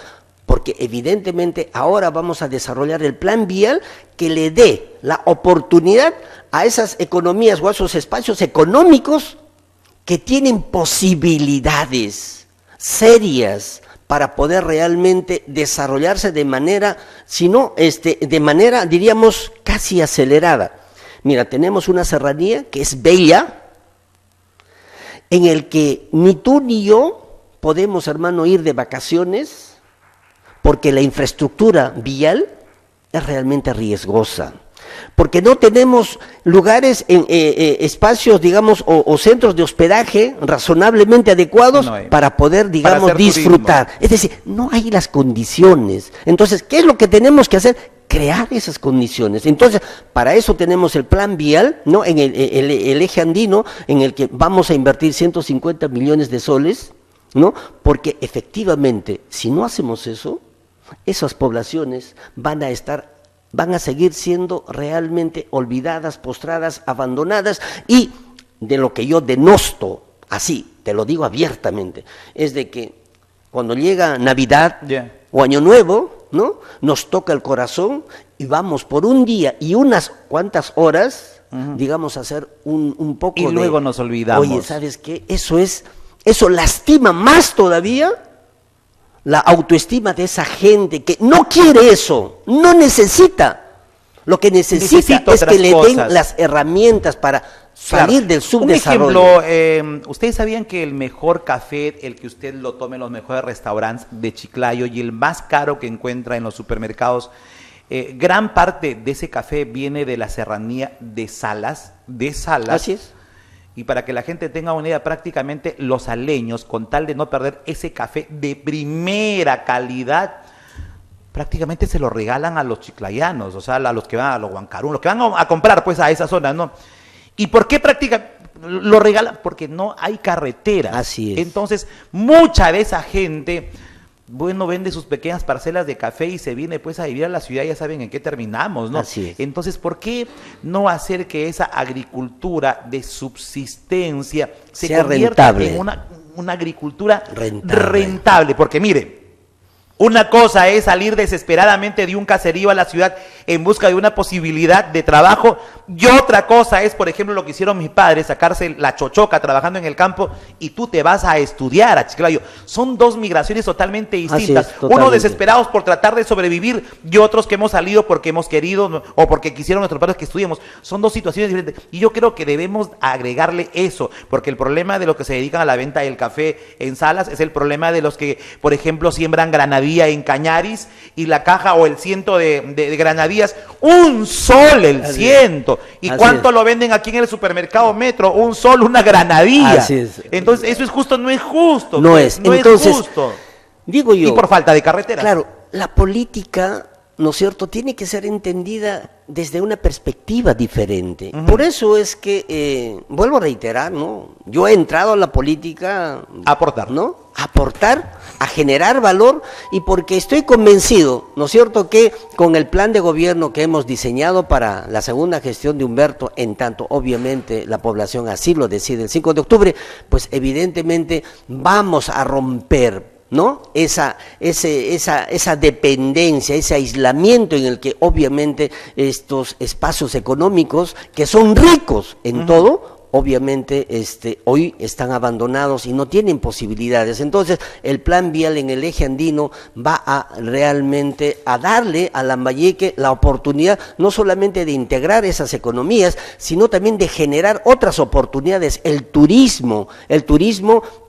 Porque evidentemente ahora vamos a desarrollar el plan vial que le dé la oportunidad a esas economías o a esos espacios económicos que tienen posibilidades serias para poder realmente desarrollarse de manera, diríamos, casi acelerada. Mira, tenemos una serranía que es bella, en el que ni tú ni yo podemos, hermano, ir de vacaciones, porque la infraestructura vial es realmente riesgosa. Porque no tenemos lugares, espacios, digamos, o centros de hospedaje razonablemente adecuados para poder, digamos, disfrutar. Turismo. Es decir, no hay las condiciones. Entonces, ¿qué es lo que tenemos que hacer? Crear esas condiciones. Entonces, para eso tenemos el plan vial, ¿no? En el eje andino, en el que vamos a invertir 150 millones de soles, ¿no? Porque efectivamente, si no hacemos eso, esas poblaciones van a seguir siendo realmente olvidadas, postradas, abandonadas, y de lo que yo denosto, así, te lo digo abiertamente, es de que cuando llega Navidad o Año Nuevo, ¿no? Nos toca el corazón y vamos por un día y unas cuantas horas, digamos, a hacer un poco y luego nos olvidamos. Oye, ¿sabes qué? Eso lastima más todavía la autoestima de esa gente que no quiere eso, no necesita. Lo que necesita es que le den las herramientas para salir del subdesarrollo. Un ejemplo, ¿ustedes sabían que el mejor café, el que usted lo tome en los mejores restaurantes de Chiclayo y el más caro que encuentra en los supermercados, gran parte de ese café viene de la serranía de Salas? Así es. Y para que la gente tenga una idea, prácticamente los saleños, con tal de no perder ese café de primera calidad, prácticamente se lo regalan a los chiclayanos, o sea, a los que van a los Huancarún, los que van a comprar pues a esa zona, ¿no? ¿Y por qué lo regalan? Porque no hay carretera. Así es. Entonces, mucha de esa gente, bueno, vende sus pequeñas parcelas de café y se viene pues a vivir a la ciudad, ya saben en qué terminamos, ¿no? Así es. Entonces, ¿por qué no hacer que esa agricultura de subsistencia se sea convierta rentable, en una agricultura rentable? rentable? Porque mire, una cosa es salir desesperadamente de un caserío a la ciudad en busca de una posibilidad de trabajo, y otra cosa es, por ejemplo, lo que hicieron mis padres, sacarse la chochoca trabajando en el campo y tú te vas a estudiar a Chiclayo. Son dos migraciones totalmente distintas. totalmente. Unos desesperados por tratar de sobrevivir y otros que hemos salido porque hemos querido o porque quisieron nuestros padres que estudiemos. Son dos situaciones diferentes y yo creo que debemos agregarle eso, porque el problema de los que se dedican a la venta del café en Salas es el problema de los que, por ejemplo, siembran granadilla en Cañaris y la caja o el ciento de granadillas, $1 el ciento. ¿Y cuánto lo venden aquí en el supermercado Metro? $1, una granadilla. Así es. Entonces, ¿eso es justo? No es justo. No pues, es. No Entonces, es justo. Digo yo. Y por falta de carreteras. Claro, la política, ¿no es cierto?, tiene que ser entendida desde una perspectiva diferente. Por eso es que, vuelvo a reiterar, ¿no? Yo he entrado a la política... A aportar. ¿No? A aportar, a generar valor, y porque estoy convencido, ¿no es cierto?, que con el plan de gobierno que hemos diseñado para la segunda gestión de Humberto, en tanto obviamente la población así lo decide el 5 de octubre, pues evidentemente vamos a romper, ¿no?, esa dependencia, ese aislamiento en el que obviamente estos espacios económicos que son ricos en todo, obviamente hoy están abandonados y no tienen posibilidades. Entonces el plan vial en el eje andino va a realmente a darle a Lambayeque la oportunidad no solamente de integrar esas economías, sino también de generar otras oportunidades, el turismo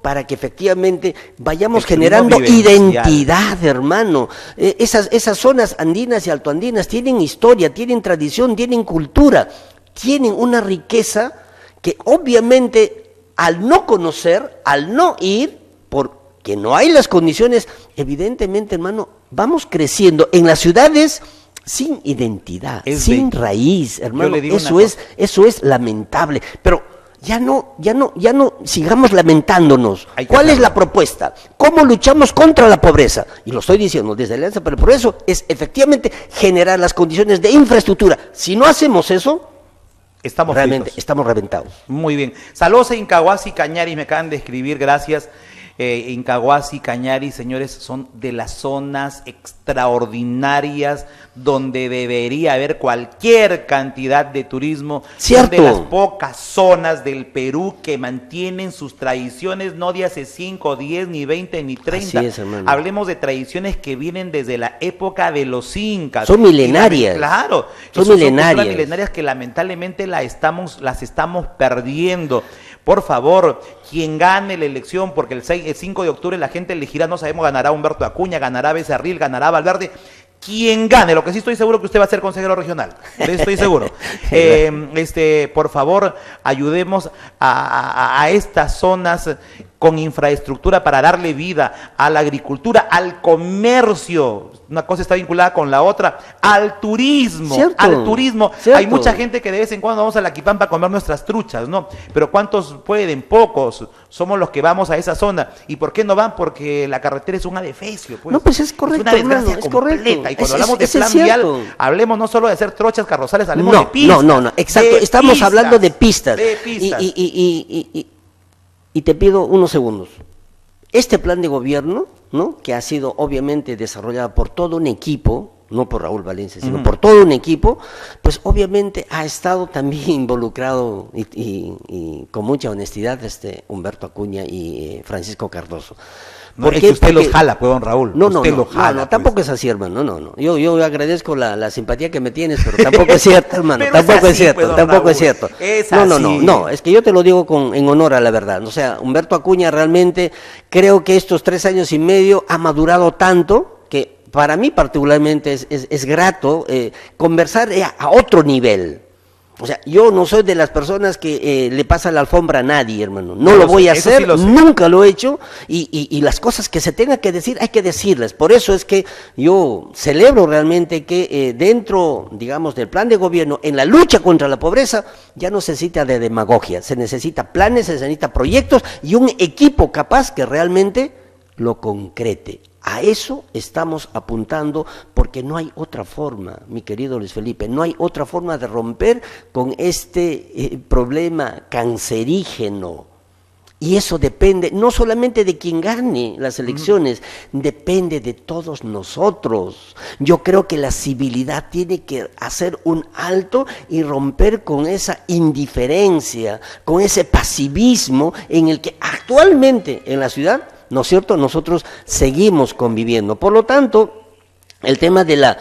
para que efectivamente vayamos generando identidad, hermano. Esas zonas andinas y altoandinas tienen historia, tienen tradición, tienen cultura, tienen una riqueza que obviamente al no conocer, al no ir, porque no hay las condiciones, evidentemente, hermano, vamos creciendo en las ciudades sin identidad, sin raíz, hermano. Eso es lamentable, pero ya no sigamos lamentándonos. ¿Cuál es la propuesta? ¿Cómo luchamos contra la pobreza? Y lo estoy diciendo desde Alianza para el Progreso, es efectivamente generar las condiciones de infraestructura. Si no hacemos eso, estamos reventados. Muy bien. Saludos a Incahuasi, Cañaris, me acaban de escribir, gracias. Incahuasi, Cañaris, señores, son de las zonas extraordinarias donde debería haber cualquier cantidad de turismo. Cierto. Son de las pocas zonas del Perú que mantienen sus tradiciones, no de hace 5, 10, ni 20, ni 30. Así es, hermano. Hablemos de tradiciones que vienen desde la época de los incas. Son milenarias. Claro. Son milenarias que lamentablemente las estamos perdiendo. Por favor, quien gane la elección, porque el 5 de octubre la gente elegirá, no sabemos, ganará Humberto Acuña, ganará Becerril, ganará Valverde. Quien gane, lo que sí estoy seguro que usted va a ser consejero regional, estoy seguro. Por favor, ayudemos a estas zonas con infraestructura para darle vida a la agricultura, al comercio. Una cosa está vinculada con la otra, al turismo. Cierto. Hay mucha gente que de vez en cuando vamos a la Quipampa a comer nuestras truchas, ¿no? Pero ¿cuántos pueden? Pocos. Somos los que vamos a esa zona. ¿Y por qué no van? Porque la carretera es un adefesio, pues. No, pues es correcto, es una desgracia completa. Y cuando hablamos de plan vial, hablemos no solo de hacer trochas carrozales, hablemos de pistas. No, exacto. Estamos hablando de pistas. Y te pido unos segundos. Este plan de gobierno, ¿no?, que ha sido obviamente desarrollado por todo un equipo, no por Raúl Valencia, sino por todo un equipo, pues obviamente ha estado también involucrado y con mucha honestidad Humberto Acuña y Francisco Cardoso. No, es que usted los jala, pues, don Raúl. No, tampoco es así, hermano, no. Yo agradezco la simpatía que me tienes, pero tampoco es cierto, hermano, tampoco es cierto, tampoco es cierto. No, es que yo te lo digo en honor a la verdad. O sea, Humberto Acuña realmente creo que estos 3 años y medio ha madurado tanto que para mí particularmente es grato conversar a otro nivel. O sea, yo no soy de las personas que le pasa la alfombra a nadie, hermano. No lo voy a hacer, sí nunca lo he hecho, y las cosas que se tengan que decir, hay que decirlas. Por eso es que yo celebro realmente que dentro, digamos, del plan de gobierno, en la lucha contra la pobreza, ya no se necesita de demagogia, se necesita planes, se necesita proyectos y un equipo capaz que realmente lo concrete. A eso estamos apuntando porque no hay otra forma, mi querido Luis Felipe, no hay otra forma de romper con este problema cancerígeno. Y eso depende no solamente de quien gane las elecciones, depende de todos nosotros. Yo creo que la civilidad tiene que hacer un alto y romper con esa indiferencia, con ese pasivismo en el que actualmente en la ciudad, ¿no es cierto?, nosotros seguimos conviviendo. Por lo tanto, el tema de la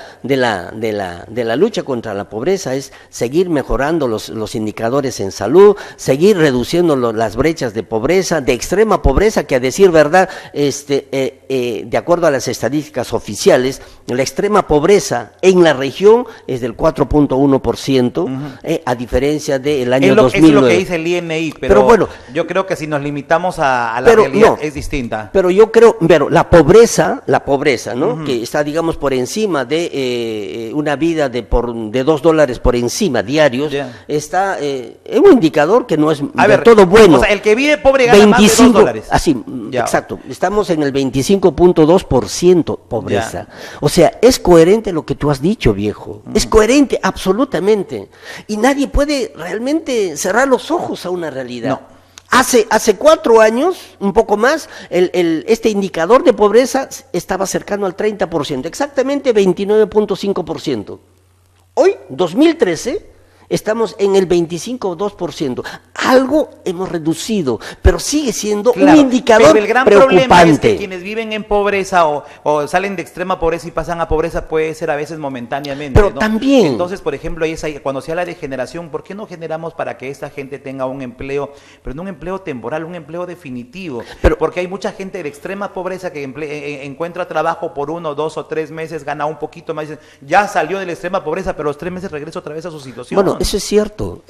lucha contra la pobreza es seguir mejorando los indicadores en salud, seguir reduciendo las brechas de pobreza, de extrema pobreza, que a decir verdad, de acuerdo a las estadísticas oficiales, la extrema pobreza en la región es del 4.1%, a diferencia del año 2009. Es lo que dice el INI, pero bueno, yo creo que si nos limitamos a la realidad es distinta. Pero yo creo, la pobreza, ¿no? Que está, digamos, por encima de una vida de $2 por encima diarios, está en un indicador que no es todo bueno. O sea, el que vive pobre gana más de $2. Así, exacto. Estamos en el 25.2% pobreza. O sea, es coherente lo que tú has dicho, viejo. Es coherente, absolutamente. Y nadie puede realmente cerrar los ojos a una realidad. No. Hace 4 años, un poco más, este indicador de pobreza estaba cercano al 30%, exactamente 29.5%. Hoy, 2013, estamos en el 25.2%. Algo hemos reducido, pero sigue siendo un indicador pero el gran preocupante. Problema es que quienes viven en pobreza o salen de extrema pobreza y pasan a pobreza puede ser a veces momentáneamente. Pero también. Entonces, por ejemplo, cuando se habla de generación, ¿por qué no generamos para que esta gente tenga un empleo, pero no un empleo temporal, un empleo definitivo? Porque hay mucha gente de extrema pobreza que encuentra trabajo por 1, 2 o 3 meses, gana un poquito más, ya salió de la extrema pobreza, pero los 3 meses regresa otra vez a su situación. Bueno, eso es cierto,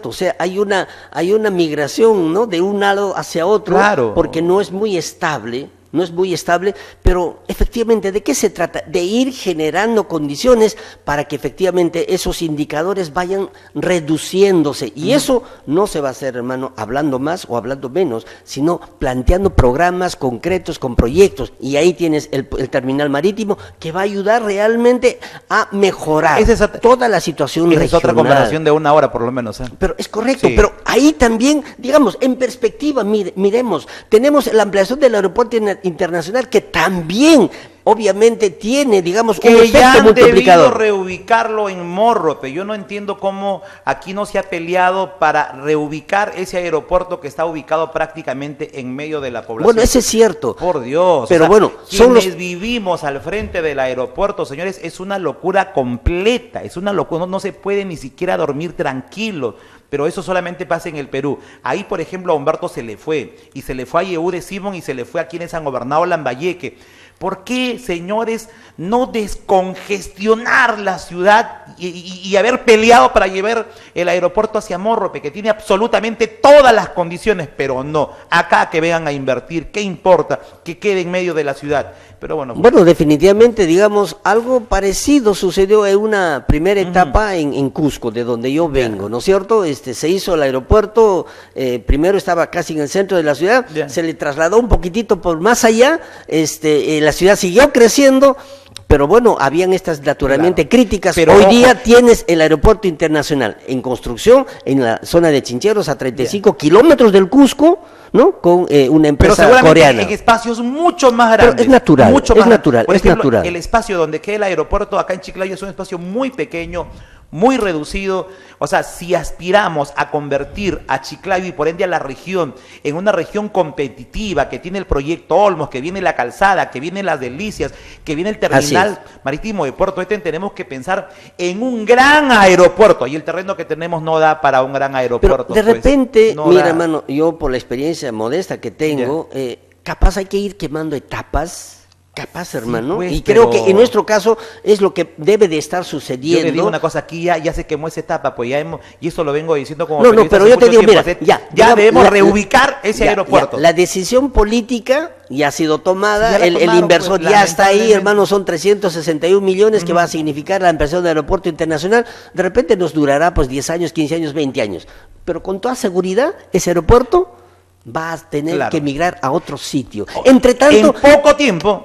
o sea, hay una migración, ¿no?, de un lado hacia otro, claro, porque no es muy estable, pero efectivamente, ¿de qué se trata? De ir generando condiciones para que efectivamente esos indicadores vayan reduciéndose, y eso no se va a hacer, hermano, hablando más o hablando menos, sino planteando programas concretos con proyectos, y ahí tienes el terminal marítimo que va a ayudar realmente a mejorar toda la situación regional. Esa es otra conversación de 1 hora por lo menos. Pero es correcto, sí. Pero ahí también, digamos, en perspectiva, miremos, tenemos la ampliación del aeropuerto internacional que también obviamente tiene, digamos, un efecto multiplicador. Reubicarlo en Morrope. Yo no entiendo cómo aquí no se ha peleado para reubicar ese aeropuerto que está ubicado prácticamente en medio de la población. Bueno, eso es cierto. Por Dios. Pero bueno, quienes vivimos al frente del aeropuerto, señores, es una locura completa, es una locura, no se puede ni siquiera dormir tranquilo. Pero eso solamente pasa en el Perú. Ahí, por ejemplo, a Humberto se le fue, y se le fue a Yehude Simón, y se le fue a quienes han gobernado Lambayeque. ¿Por qué, señores, no descongestionar la ciudad y haber peleado para llevar el aeropuerto hacia Morrope, que tiene absolutamente todas las condiciones? Pero no, acá que vengan a invertir, ¿qué importa? Que quede en medio de la ciudad. Pero bueno, definitivamente, digamos, algo parecido sucedió en una primera etapa en Cusco, de donde yo vengo, ¿no es cierto? Se hizo el aeropuerto, primero estaba casi en el centro de la ciudad, se le trasladó un poquitito por más allá, la ciudad siguió creciendo, pero bueno, habían estas naturalmente críticas. Pero hoy día tienes el aeropuerto internacional en construcción en la zona de Chincheros, a 35 kilómetros del Cusco, ¿no? Con una empresa coreana. En espacios mucho más grandes. Pero es natural, Por ejemplo, el espacio donde queda el aeropuerto acá en Chiclayo es un espacio muy pequeño, muy reducido. O sea, si aspiramos a convertir a Chiclayo y por ende a la región en una región competitiva, que tiene el proyecto Olmos, que viene la calzada, que vienen las delicias, que viene el terminal marítimo de Puerto Eten, tenemos que pensar en un gran aeropuerto, y el terreno que tenemos no da para un gran aeropuerto. Pero de repente, no mira, hermano, yo por la experiencia modesta que tengo, capaz hay que ir quemando etapas. Capaz, hermano, pues, y creo que en nuestro caso es lo que debe de estar sucediendo. Yo le digo una cosa, aquí ya se quemó esa etapa, pues ya hemos, y eso lo vengo diciendo como pero yo te digo, mira, ya debemos reubicar ese aeropuerto. La decisión política ya ha sido tomada, el inversor pues, ya está ahí, hermano, son 361 millones que va a significar la inversión del aeropuerto internacional. De repente nos durará pues 10 años, 15 años, 20 años, pero con toda seguridad ese aeropuerto va a tener que migrar a otro sitio. Entre tanto, en poco tiempo,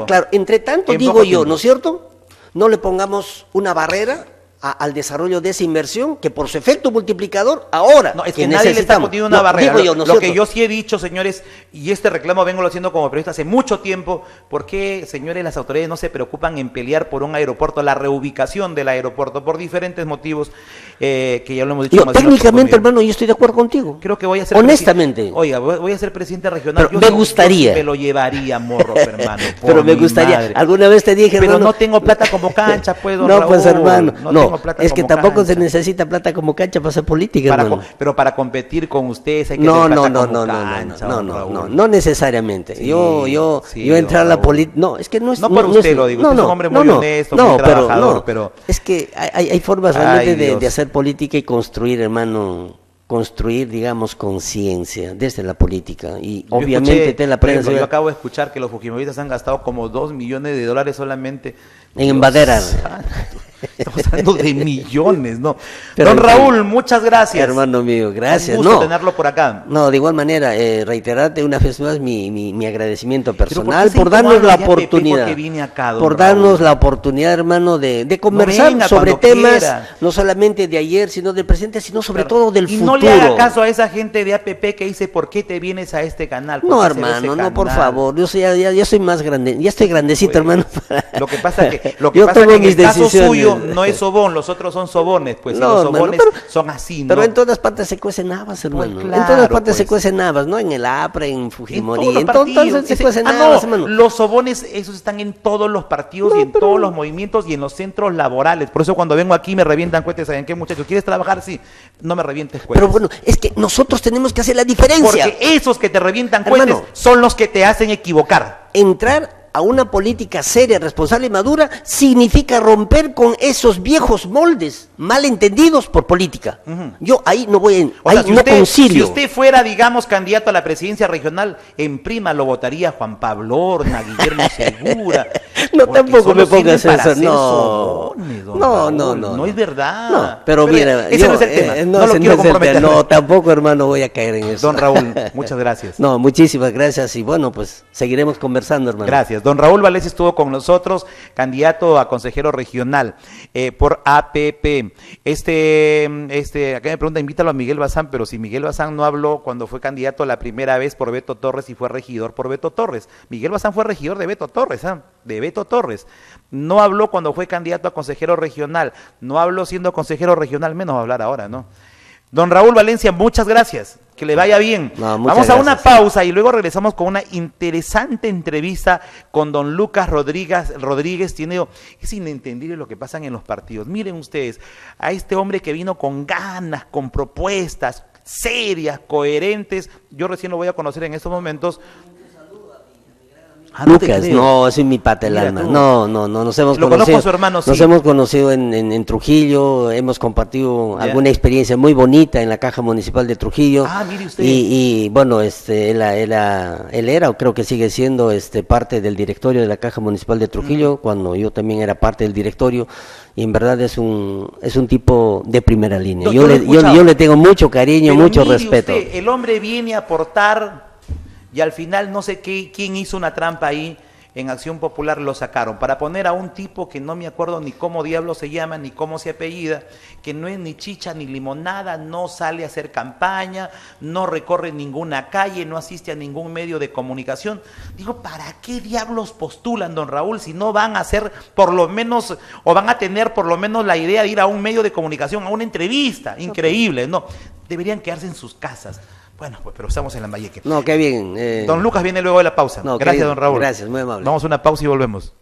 Claro, entre tanto digo yo, ¿no es cierto? No le pongamos una barrera al desarrollo de esa inversión, que por su efecto multiplicador, ahora no, es que nadie le está poniendo una barrera. Lo que yo sí he dicho, señores, y este reclamo vengo lo haciendo como periodista hace mucho tiempo, ¿por qué, señores, las autoridades no se preocupan en pelear por un aeropuerto, la reubicación del aeropuerto, por diferentes motivos, que ya lo hemos dicho? Técnicamente, hermano, yo estoy de acuerdo contigo. Creo que voy a ser honestamente. Oiga, voy a ser presidente regional. Pero me gustaría. Yo me lo llevaría, morro, hermano. Pero me gustaría. Madre. Alguna vez te dije, pero hermano, no tengo plata como cancha, pues, don No, Raúl, pues, hermano, no. Es que tampoco cancha. Se necesita plata como cancha para hacer política, pero para competir con ustedes hay que tener plata como cancha. No necesariamente. Sí, yo entrar a la política, no, es que no es. No por usted lo digo, usted es un hombre muy honesto, muy trabajador, pero es que hay formas realmente de hacer política y construir, hermano. Construir, digamos, conciencia desde la política y yo obviamente la prensa. Yo acabo de escuchar que los fujimoristas han gastado como $2 millones solamente en embaderar. Estamos hablando de millones, ¿no? Pero don Raúl, muchas gracias. Hermano mío, gracias. Un gusto tenerlo por acá. No, de igual manera, reiterarte una vez más mi agradecimiento personal por darnos la oportunidad. Acá, por darnos la oportunidad, hermano, de conversar sobre temas, no solamente de ayer, sino del presente, sino sobre todo del futuro. Y no le haga caso a esa gente de APP que dice, ¿por qué te vienes a este canal? No, hermano, no, por favor. Yo ya soy más grande, ya estoy grandecito, hermano. Lo que pasa que en el caso suyo no es sobón, los otros son sobones, pues los sobones son así, ¿no? Pero en todas partes se cuecen habas, hermano. Pues claro, en todas partes se cuecen habas, ¿no? En el APRE, en Fujimori, en todos se cuecen habas, hermano. Los sobones, esos están en todos los partidos y en todos los movimientos y en los centros laborales. Por eso cuando vengo aquí me revientan cohetes. ¿Saben qué, muchachos? ¿Quieres trabajar? Sí, no me revientes cohetes. Pero bueno, es que nosotros tenemos que hacer la diferencia. Porque esos que te revientan cohetes son los que te hacen equivocar. Entrar a una política seria, responsable y madura significa romper con esos viejos moldes malentendidos por política. Yo ahí no voy concilio. Si usted fuera, digamos, candidato a la presidencia regional, en prima lo votaría Juan Pablo Horna, Guillermo Segura. No, tampoco me pongas eso. No es verdad. No, pero mira, ese no es el tema. No lo quiero comprometer. No, tampoco, hermano, voy a caer en eso. Don Raúl, muchas gracias. No, muchísimas gracias y bueno, pues seguiremos conversando, hermano. Gracias. Don Raúl Valencia estuvo con nosotros, candidato a consejero regional por APP. Acá me pregunta, invítalo a Miguel Bazán, pero si Miguel Bazán no habló cuando fue candidato la primera vez por Beto Torres y fue regidor por Beto Torres. Miguel Bazán fue regidor de Beto Torres, de Beto Torres. No habló cuando fue candidato a consejero regional, no habló siendo consejero regional, menos va a hablar ahora, ¿no? Don Raúl Valencia, muchas gracias, que le vaya bien. Vamos a una pausa y luego regresamos con una interesante entrevista con don Lucas Rodríguez. Es inentendible lo que pasa en los partidos. Miren ustedes, a este hombre que vino con ganas, con propuestas serias, coherentes. Yo recién lo voy a conocer en estos momentos. Lucas, no, es mi pata el alma. No, nos hemos conocido. Lo conozco a su hermano, sí. Nos hemos conocido en Trujillo, hemos compartido alguna experiencia muy bonita en la Caja Municipal de Trujillo. Mire usted. Y bueno, él era, o creo que sigue siendo, parte del directorio de la Caja Municipal de Trujillo, cuando yo también era parte del directorio. Y en verdad es un tipo de primera línea. Yo le tengo mucho cariño, mucho respeto. El hombre viene a aportar. Y al final no sé quién hizo una trampa ahí, en Acción Popular lo sacaron, para poner a un tipo que no me acuerdo ni cómo diablo se llama, ni cómo se apellida, que no es ni chicha ni limonada, no sale a hacer campaña, no recorre ninguna calle, no asiste a ningún medio de comunicación. Digo, ¿para qué diablos postulan, don Raúl, si no van a hacer por lo menos, o van a tener por lo menos la idea de ir a un medio de comunicación, a una entrevista? Increíble, ¿no? Deberían quedarse en sus casas. Bueno, pues, pero estamos en Lambayeque. No, qué bien. Don Lucas viene luego de la pausa. No, gracias, don Raúl. Gracias, muy amable. Vamos a una pausa y volvemos.